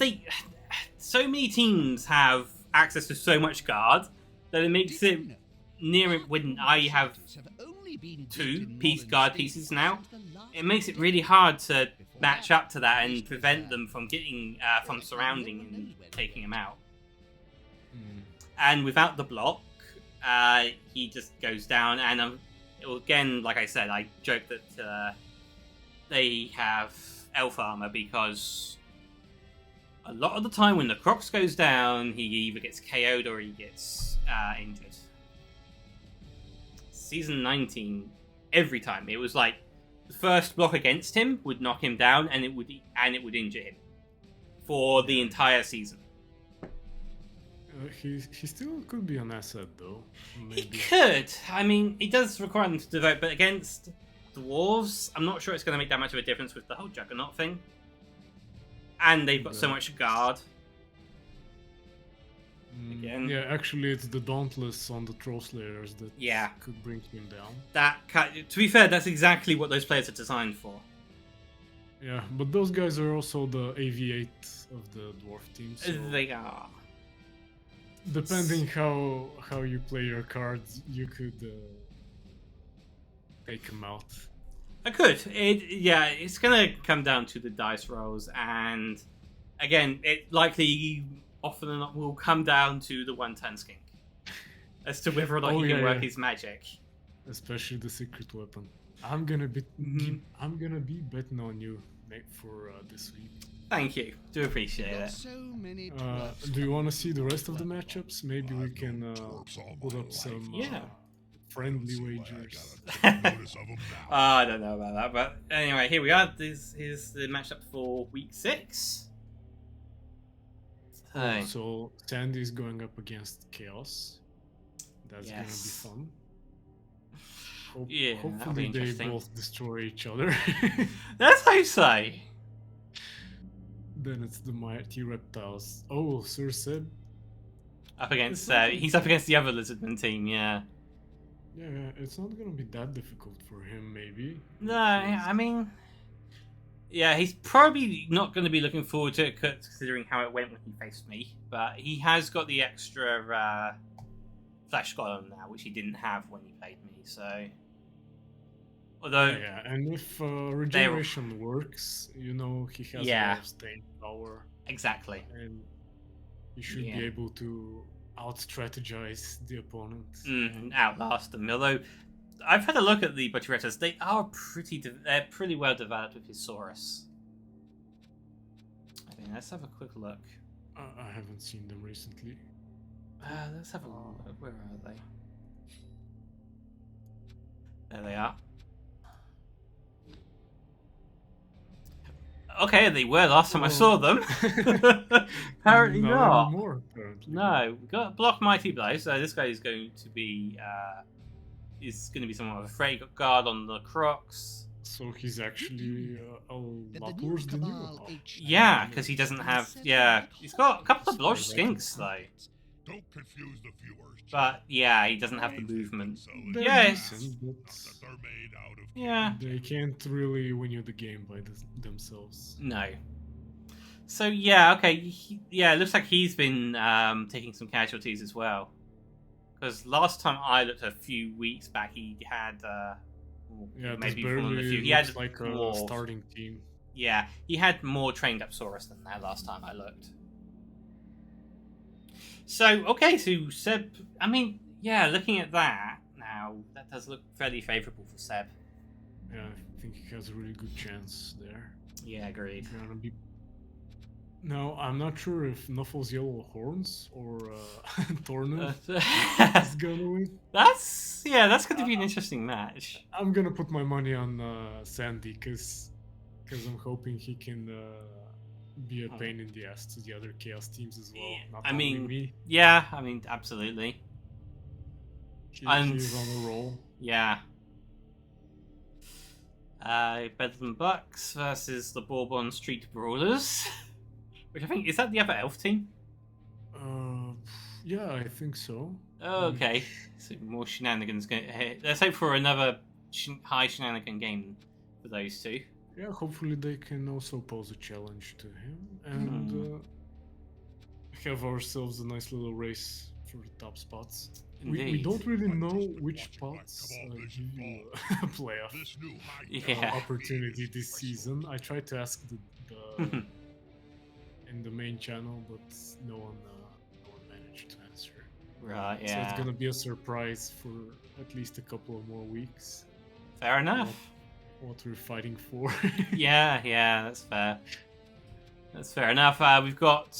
so many teams have access to so much guard that it makes it near when I have 2 guard pieces now. It makes it really hard to match up to that and prevent them from getting from surrounding and taking him out. And without the block, he just goes down. And again, like I said, I joke that they have elf armor because a lot of the time when the Crocs goes down, he either gets KO'd or he gets injured. Season 19, every time it was like the first block against him would knock him down, and it would injure him for the entire season. He still could be an asset though. Maybe. He could. I mean, it does require him to devote, but against dwarves, I'm not sure it's going to make that much of a difference with the whole Juggernaut thing. And they've got so much guard. Again. Yeah, actually, it's the Dauntless on the Troll Slayers that could bring him down. To be fair, that's exactly what those players are designed for. Yeah, but those guys are also the AV8 of the Dwarf team. So they are. Depending how you play your cards, you could take them out. I could. It's gonna come down to the dice rolls, and again, it likely often than not will come down to the one-turn skink as to whether or not he can work his magic. Especially the secret weapon. I'm gonna be betting on you, mate, for this week. Thank you. Do appreciate it. Do you want to see the rest of the matchups? Maybe we can put up some friendly wagers. I don't know about that, but anyway, here we are. This is the matchup for week 6. So Sandy's going up against Chaos. That's gonna be fun. Hopefully they both destroy each other. Let's hope so. Then it's the Mighty Reptiles. Oh, Sir Seb. Up against he's up against the other Lizardman team, yeah. Yeah, it's not gonna be that difficult for him, maybe. No, I mean, yeah, he's probably not going to be looking forward to it considering how it went when he faced me. But he has got the extra flash golem now, which he didn't have when he played me. So, although yeah, and if regeneration works, you know, he has a lot of staying power. Exactly, and he should be able to out-strategize the opponent. Outlast them. Although I've had a look at the Butcherettas, they are they're pretty well developed with his Saurus. I mean, let's have a quick look. I haven't seen them recently. Let's have a look. Where are they? There they are. Okay, they were last time I saw them. Apparently not. Anymore, apparently. No, we got Block Mighty Blow, so this guy is going to be somewhat of a free guard on the Crocs. So he's actually a lot worse than you. Yeah, because he doesn't have. Yeah, he's got a couple of large skinks though. Don't confuse the viewers. But yeah, he doesn't have the movement. Yeah, they can't really win you the game by themselves. No. So yeah, okay, it looks like he's been taking some casualties as well. Because last time I looked a few weeks back, he had maybe more than a few. He had like more, a starting team. Yeah, he had more trained up Saurus than that last time I looked. So okay, so Seb, I mean, yeah, looking at that now, that does look fairly favourable for Seb. Yeah, I think he has a really good chance there. Yeah, agreed. No, I'm not sure if Nuffle's Yellow Horns or Tornus is gonna win. That's going to be an interesting match. I'm gonna put my money on Sandy because I'm hoping he can be a pain in the ass to the other Chaos teams as well. Not only me. Yeah, I mean, absolutely. He's on a roll. Yeah. Better Than Bucks versus the Bourbon Street Brawlers. Which I think, is that the other elf team? Yeah, I think so. Oh, okay. So more shenanigans. Let's hope for another high shenanigan game for those two. Yeah, hopefully they can also pose a challenge to him and have ourselves a nice little race for the top spots. We don't really know which spots give you a playoff opportunity this season. I tried to ask the in the main channel, but no one managed to answer. Right, yeah. So it's gonna be a surprise for at least a couple of more weeks. Fair enough. What we're fighting for. yeah, that's fair. That's fair enough. We've got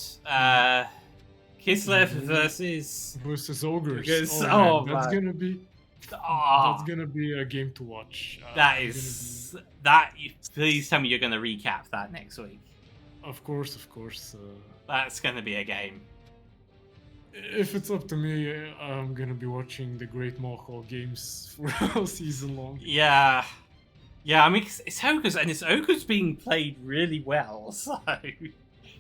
Kislev versus Ogres. That's gonna be a game to watch. Please tell me you're gonna recap that next week. Of course. That's gonna be a game. If it's up to me, I'm gonna be watching the Great Mohawk games for all season long. Yeah, I mean, it's Ogres, and it's Ogres being played really well, so you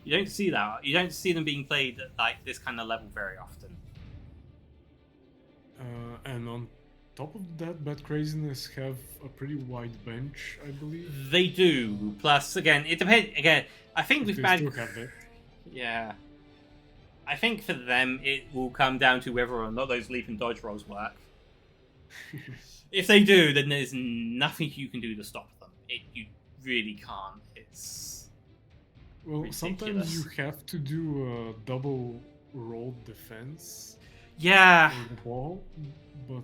don't see that. You don't see them being played at like this kind of level very often. And on top of that, Bad Craziness have a pretty wide bench, I believe. They do. Plus, again, it depends. Again, I think with Bad... Yeah. I think for them, it will come down to whether or not those leap and dodge rolls work. If they do, then there's nothing you can do to stop them. You really can't. It's ridiculous. Sometimes you have to do a double roll defense. Yeah. For the ball, but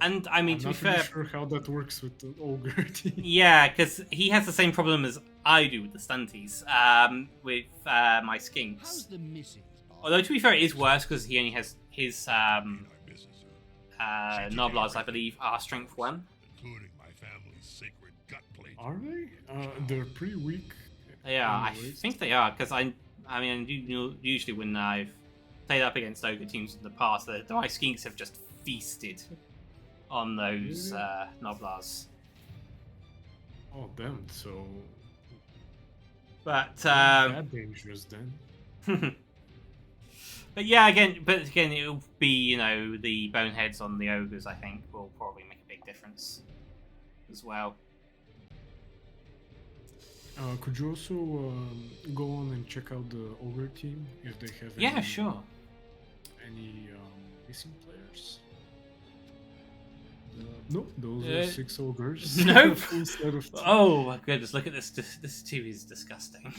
and I mean, to be fair, I'm not really sure how that works with the Ogre team. Yeah, because he has the same problem as I do with the stunties, with my skinks. How's the missus, although to be fair, it is worse because he only has his Noblars, I believe, are strength 1. Including my family's sacred gut plate. Are they? They're pretty weak. Yeah, I think they are, because I usually when I've played up against Ogre teams in the past, my skinks have just feasted on those Noblars. Oh, damn, so... But, that dangerous then. But yeah, again, it'll be, you know, the boneheads on the ogres. I think will probably make a big difference as well. Could you also go on and check out the ogre team if they have? Yeah, sure. Any missing players? No, those are 6 ogres. Nope. Full set of Oh my goodness! Look at this. This team is disgusting.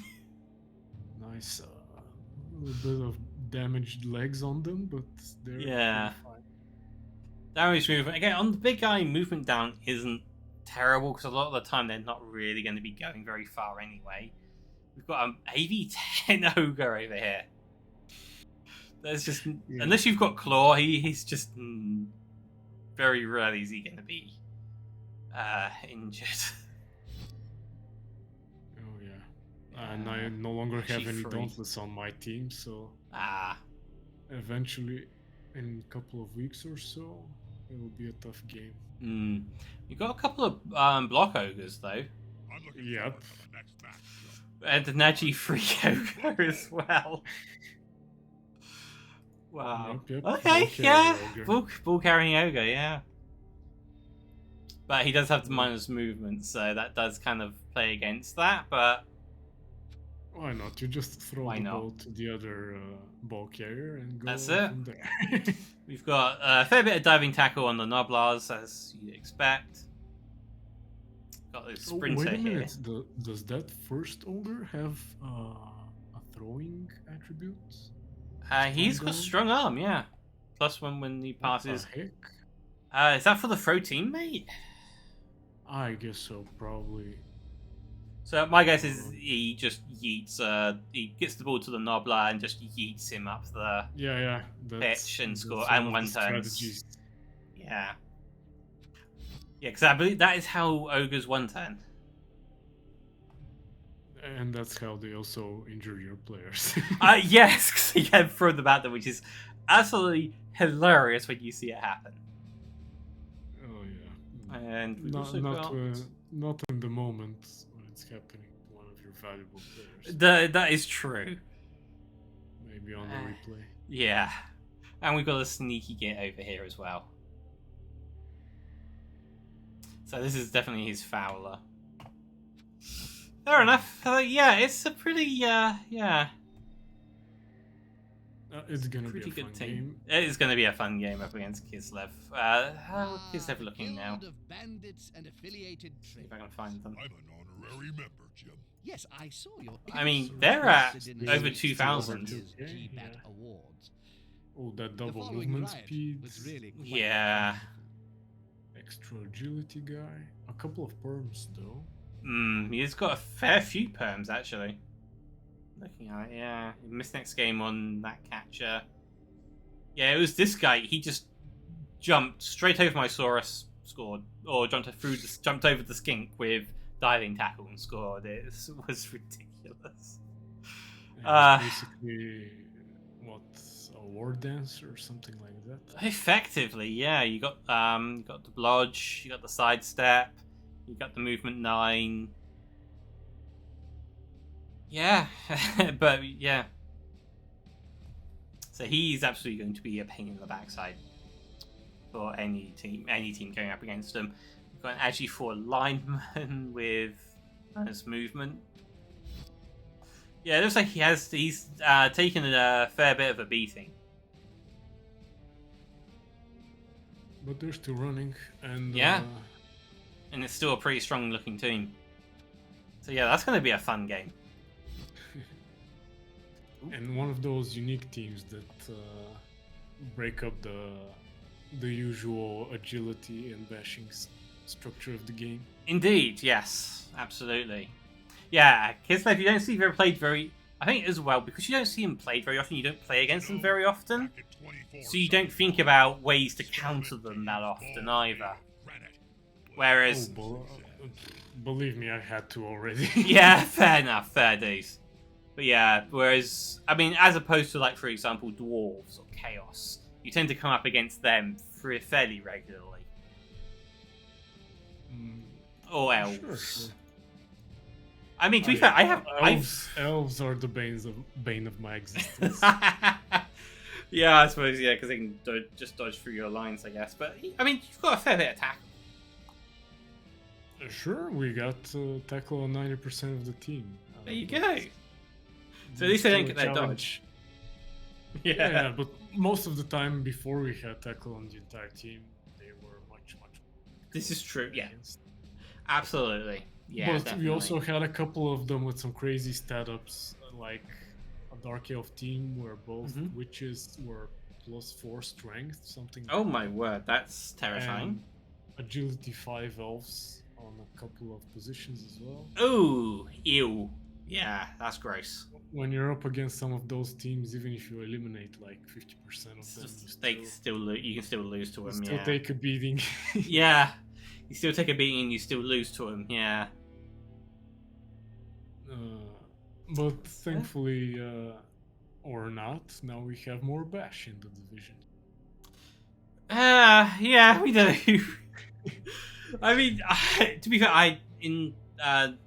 Nice. A little bit of damaged legs on them, but they're fine. Damage movement again on the big guy. Movement down isn't terrible because a lot of the time they're not really going to be going very far anyway. We've got an AV10 ogre over here. There's just unless you've got claw, he's just very rarely is he going to be injured. Oh yeah, and I no longer have any dauntless on my team, so eventually, in a couple of weeks or so, it will be a tough game. You've got a couple of block ogres though. Yep. And the Naji freak ogre as well. Wow. Yep. Okay, yeah. Ball carrying ogre, yeah. But he does have the minus movement, so that does kind of play against that, but why not? You just throw ball to the other ball carrier and go from there. We've got a fair bit of diving tackle on the Noblars, as you'd expect. Got this sprinter wait a minute. here. Does that first ogre have a throwing attribute? He's got strong arm, yeah. +1 when he passes. What the heck? Is that for the throw teammate? I guess so, probably. So my guess is he just yeets. He gets the ball to the Noblar and just yeets him up the pitch and score and one turns. Yeah, because I believe that is how ogres one turn. And that's how they also injure your players. Yes, because you can throw them at them, which is absolutely hilarious when you see it happen. Oh yeah. And we've not in the moment when it's happening to one of your valuable players. That is true. Maybe on the replay. Yeah. And we've got a sneaky git over here as well. So this is definitely his Fowler. Fair enough. Yeah, it's a pretty, it's gonna pretty be a good fun team. game. It is going to be a fun game up against Kislev. How is Kislev looking now? See if I can find them. I'm an honorary member, Jim. Yes, I saw your. I mean, they're at over 2,000. Oh, that double movement speed. Really yeah. Extra agility guy. A couple of perms though. He's got a fair few perms actually. Looking at it, yeah. He missed next game on that catcher. Yeah, it was this guy. He just jumped straight over my Saurus, scored, or jumped over the skink with diving tackle and scored. It was ridiculous. Basically, what, a war dance or something like that? Effectively, yeah. You got the blodge, you got the sidestep, you got the movement 9. Yeah, but yeah. So he's absolutely going to be a pain in the backside for any team going up against him. We've got an Agi4 lineman with his movement. Yeah, it looks like he's taken a fair bit of a beating. But they're still running, and yeah, and it's still a pretty strong looking team. So yeah, that's going to be a fun game. And one of those unique teams that break up the usual agility and bashing structure of the game. Indeed, yes, absolutely. Yeah, Kislev, you don't see him played very... I think as well, because you don't see him played very often, you don't play against them very often. So you don't think about ways to counter them that often either. Whereas... believe me, I had to already. Yeah, fair enough, fair dues. But yeah, whereas, I mean, as opposed to, like, for example, Dwarves or Chaos, you tend to come up against them fairly regularly. Or Elves. Sure. I mean, to be fair, Elves are the bane of my existence. Yeah, I suppose, yeah, because they can just dodge through your lines, I guess. But, I mean, you've got a fair bit of tackle. Sure, we got tackle on 90% of the team. There you go. So at least they don't get their dodge. Yeah, but most of the time before we had tackle on the entire team, they were much. This is true, yeah. Absolutely. Yeah, but definitely. we also had a couple of them with some crazy stat ups, like a Dark Elf team where both witches were +4 strength, something. Oh my word, that's terrifying. And agility 5 elves on a couple of positions as well. Oh, ew. Yeah, that's gross. When you're up against some of those teams, even if you eliminate like 50% of them, you can still lose to them. Still take a beating. Yeah, you still take a beating and you still lose to them. Yeah. But thankfully, or not, now we have more bash in the division. Yeah, we do. I mean, to be fair,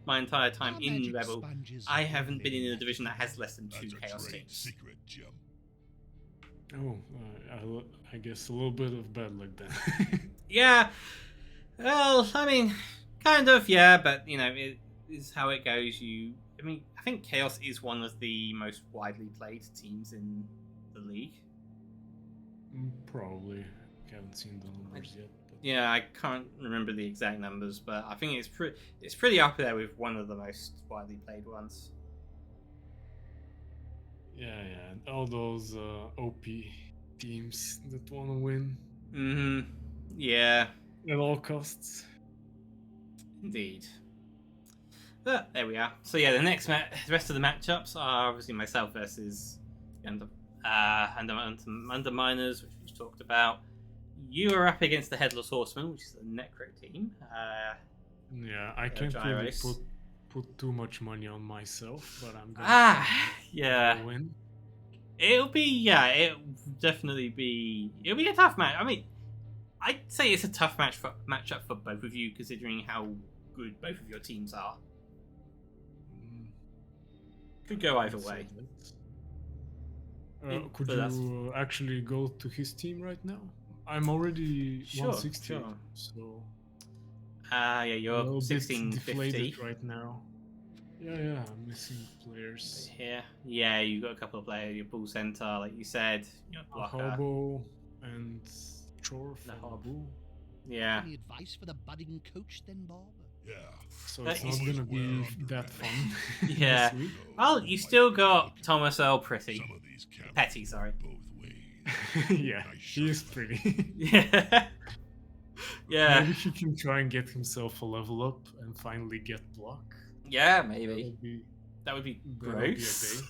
my entire time in Rebel, I haven't been in a division that has less than 2 Chaos teams. Oh, I guess a little bit of bad luck then. Yeah, well, I mean, kind of, yeah, but, you know, it is how it goes. I think Chaos is one of the most widely played teams in the league. Probably. Haven't seen the numbers yet. Yeah, I can't remember the exact numbers, but I think it's pretty up there with one of the most widely played ones. Yeah, all those OP teams that want to win. Mm-hmm. Yeah. At all costs. Indeed. But there we are. So yeah, the rest of the matchups are obviously myself versus Underminers, which we talked about. You are up against the Headless Horseman, which is a Necro team. Yeah, I can't really put too much money on myself, but I'm gonna win. It'll definitely be a tough match. I mean, I'd say it's a tough matchup for both of you, considering how good both of your teams are. Could go either way. Could you actually go to his team right now? I'm already 160, sure. So yeah, you're 1650 right now. Yeah, I'm missing players. Yeah, you got a couple of players. Your bull center, like you said, your blocker, Hobo and Chor. Hobo. Yeah. Any advice for the budding coach, then, Bob? Yeah. So it's not gonna be that fun. Yeah. Well, you still got Thomas Earl Petty, sorry. Yeah, he is pretty. Yeah. Maybe he can try and get himself a level up and finally get block. Yeah, maybe. That would be gross.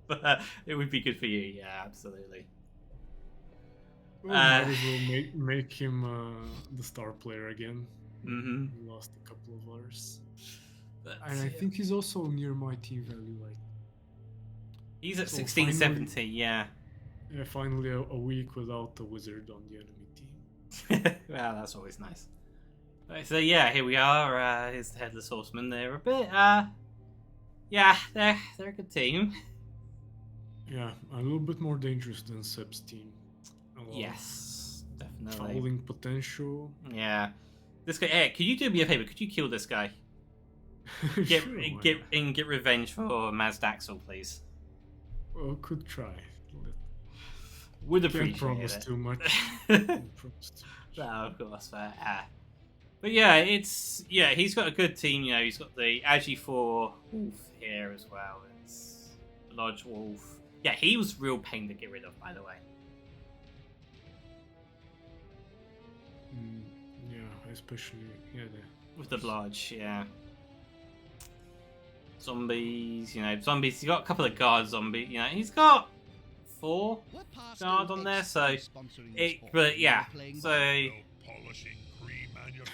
But it would be good for you, yeah, absolutely. Well, might as well make him the star player again. Mm-hmm. He lost a couple of others. And I think he's also near my team value. He's at 1670, yeah. Yeah, finally a week without a wizard on the enemy team. Well, that's always nice. Right, so yeah, here we are. Here's the Headless Horseman. They're a bit, yeah, they're a good team. Yeah, a little bit more dangerous than Seb's team. Yes, definitely. Fouling potential. Yeah. This guy, hey, could you do me a favor? Could you kill this guy? Get revenge for Mazdaxel, please. Well, could try. Would appreciate promise it. Too much. No, of course, but yeah, he's got a good team. You know, he's got the Agi4 Wolf here as well. It's the Lodge Wolf. Yeah, he was real pain to get rid of, by the way. Yeah, especially with the Lodge, yeah. Zombies, he's got a couple of guard zombies. He's got 4 guard on there, so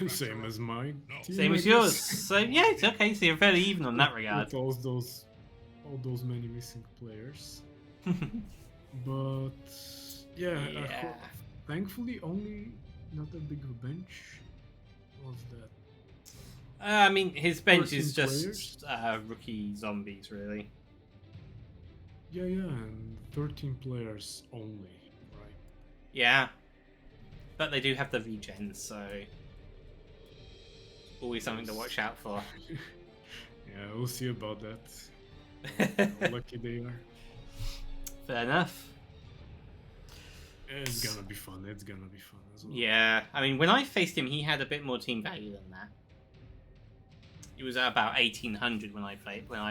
same as mine. Same as yours. So yeah, it's okay. So you're fairly even on that regard. With all those many missing players. But yeah. Thankfully, only not that big of a bench. What's that? I mean, his bench is just rookie zombies, really. Yeah, and 13 players only, right? Yeah. But they do have the regen, so always something to watch out for. Yeah, we'll see about that. How lucky they are. Fair enough. It's gonna be fun. It's gonna be fun as well. Yeah, I mean, when I faced him, he had a bit more team value than that. It was at about 1800 when I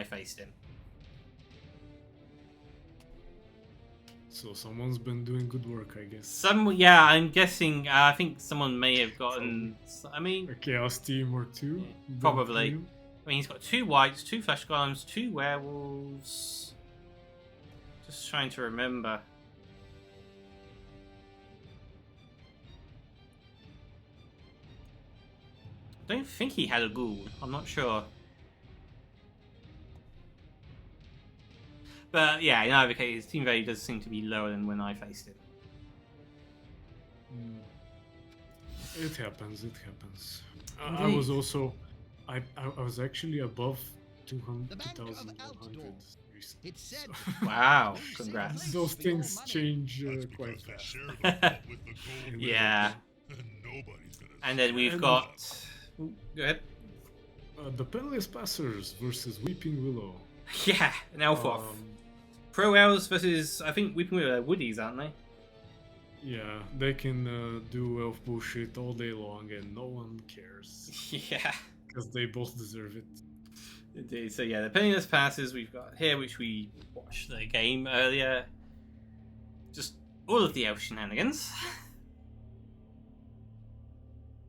faced him. So someone's been doing good work, I guess. Yeah, I'm guessing. I think someone may have gotten. I mean, A Chaos team or two. Yeah, probably. I mean, he's got 2 whites, 2 flesh golems, 2 werewolves. Just trying to remember. I don't think he had a ghoul. I'm not sure. But yeah, in either case, his team value does seem to be lower than when I faced him. It happens. It happens. I was also, I was actually above 2,100 recently. So. Wow! Congrats. Those things change quite Because they fast. share the vault with the gold. Yeah. And nobody's gonna And then we've got. Go ahead. The Penless Passers versus Weeping Willow. Yeah, an elf off. Pro elves versus, I think, Weeping Willow are woodies, aren't they? Yeah, they can do elf bullshit all day long and no one cares. Yeah. Because they both deserve it. Indeed. So yeah, the Penniless Passes we've got here, which we watched the game earlier. Just all of the elf shenanigans.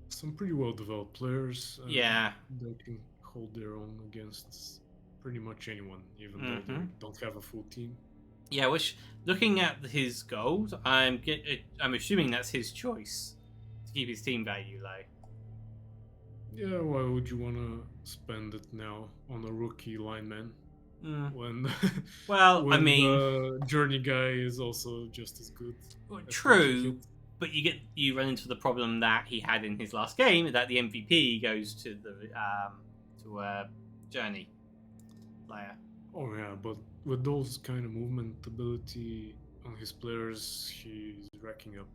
Some pretty well developed players. Yeah. They can hold their own against pretty much anyone, even though they don't have a full team. Yeah, which, looking at his gold, I'm assuming that's his choice to keep his team value low. Yeah, why would you want to spend it now on a rookie lineman when? Well, when I mean, the journey guy is also just as good. True, but you run into the problem that he had in his last game, that the MVP goes to the journey player. Oh yeah, but with those kind of movement ability on his players, he's racking up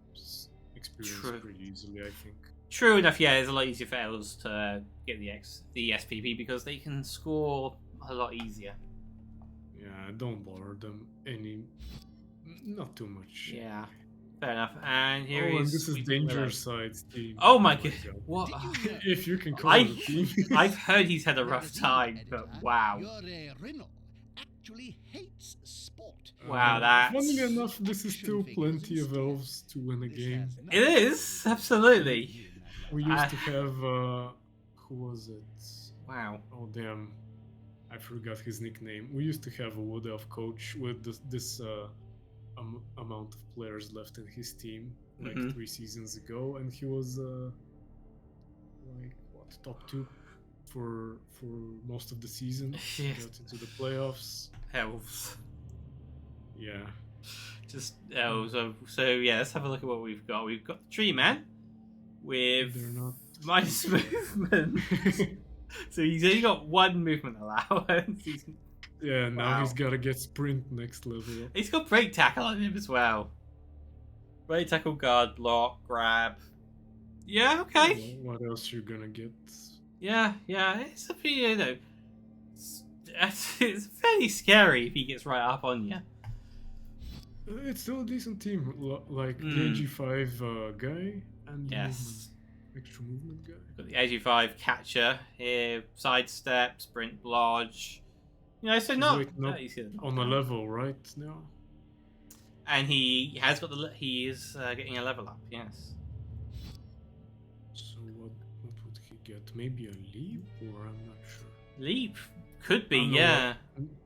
experience pretty easily, I think. True enough, yeah, it's a lot easier for elves to get the SPP because they can score a lot easier. Yeah, don't bother them not too much. Yeah, fair enough. And here and this is Danger Side's team. Oh my god, what? If you can call it a team. I've heard he's had a rough time, but wow. Actually hates sport. Wow, that's... Funny enough, this is still plenty of elves to win a game. It is, absolutely. We used to have, who was it? Wow. Oh damn, I forgot his nickname. We used to have a Wood Elf coach with this amount of players left in his team, like 3 seasons ago, and he was like what, top 2 for most of the season. Got into the playoffs. Elves. Yeah. Just elves. So yeah, let's have a look at what we've got. We've got the Tree Man with minus movement. So he's only got 1 movement allowance. Yeah, now he's got to get sprint next level up. He's got break tackle on him as well. Break tackle, guard, block, grab. Yeah, okay. What else you're gonna get? Yeah, it's a bit, it's fairly scary if he gets right up on you. It's still a decent team, like the AG5 guy and the extra movement guy. Got the AG5 catcher here, sidestep, sprint, lodge. You know, so not on a level right now. And he has got he is getting a level up. Yes. So what would he get? Maybe a leap, or I'm not sure. Leap could be, yeah.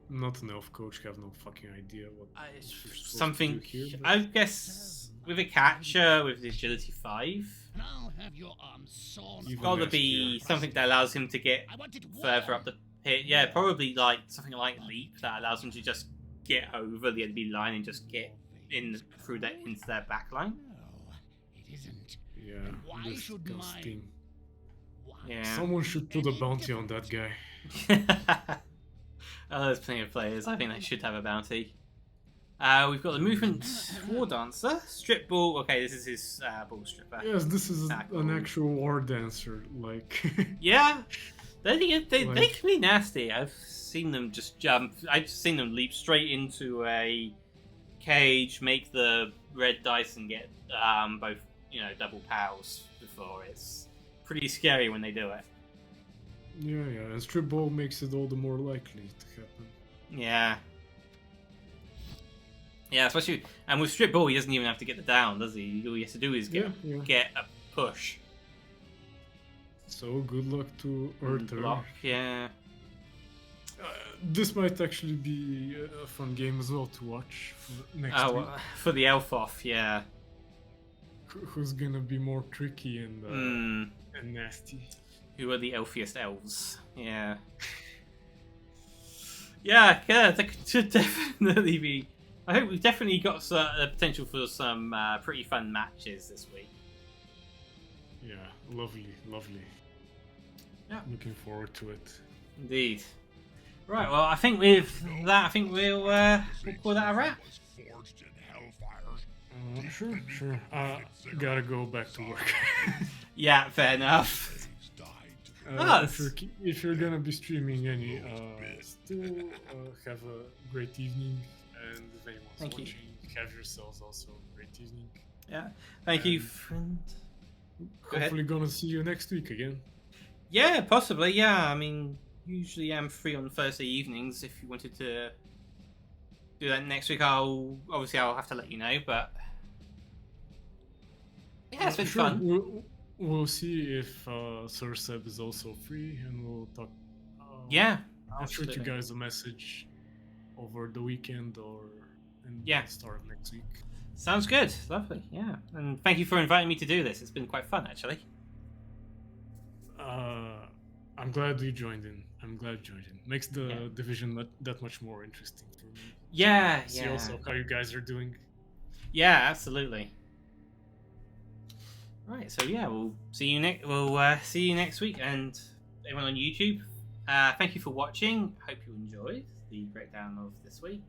Not an elf coach. Have no fucking idea what. Something. Here, I guess with a catcher with the agility 5. Now have your arms sawn. It's got to be something that allows him to get further up the pit. Yeah, probably like something like leap that allows him to just get over the enemy line and just get in through that into their back line. No, it isn't. Yeah, disgusting. Yeah. Someone should put a bounty on that guy. Oh, there's plenty of players. I think they should have a bounty. We've got the movement war dancer, strip ball. Okay, this is his ball stripper. Yes, this is Tackle. an actual war dancer. Like. Yeah, they can be nasty. I've seen them just jump. I've seen them leap straight into a cage, make the red dice, and get both double pals before. It's pretty scary when they do it. Yeah, and strip ball makes it all the more likely to happen. Yeah. Yeah, especially, and with strip ball, he doesn't even have to get the down, does he? All he has to do is get a push. So good luck to Earther. Block, yeah. This might actually be a fun game as well to watch for next week. For the elf off, yeah. Who's gonna be more tricky and nasty? Who are the elfiest elves? Yeah. Yeah, that should definitely be. I think we've definitely got the potential for some pretty fun matches this week. Yeah, lovely. Yeah. Looking forward to it. Indeed. Right, well, I think with that, we'll call that a wrap. Sure. Gotta go back to work. Yeah, fair enough. If you're gonna be streaming any, still have a great evening, and if anyone's watching, have yourselves also a great evening. Yeah, thank you, friend. Hopefully gonna see you next week again. Yeah, possibly, yeah. I mean, usually I'm free on Thursday evenings. If you wanted to do that next week, I'll have to let you know, but yeah, it's been fun. We'll see if Sir Seb is also free, and we'll talk. Yeah, I'll shoot you guys a message over the weekend or the start of next week. Sounds good. Lovely. Yeah, and thank you for inviting me to do this. It's been quite fun, actually. I'm glad you joined in. Makes the division that much more interesting for me. Yeah, See also how you guys are doing. Yeah, absolutely. Right, so yeah, we'll see you next week, and everyone on YouTube. Thank you for watching. Hope you enjoyed the breakdown of this week.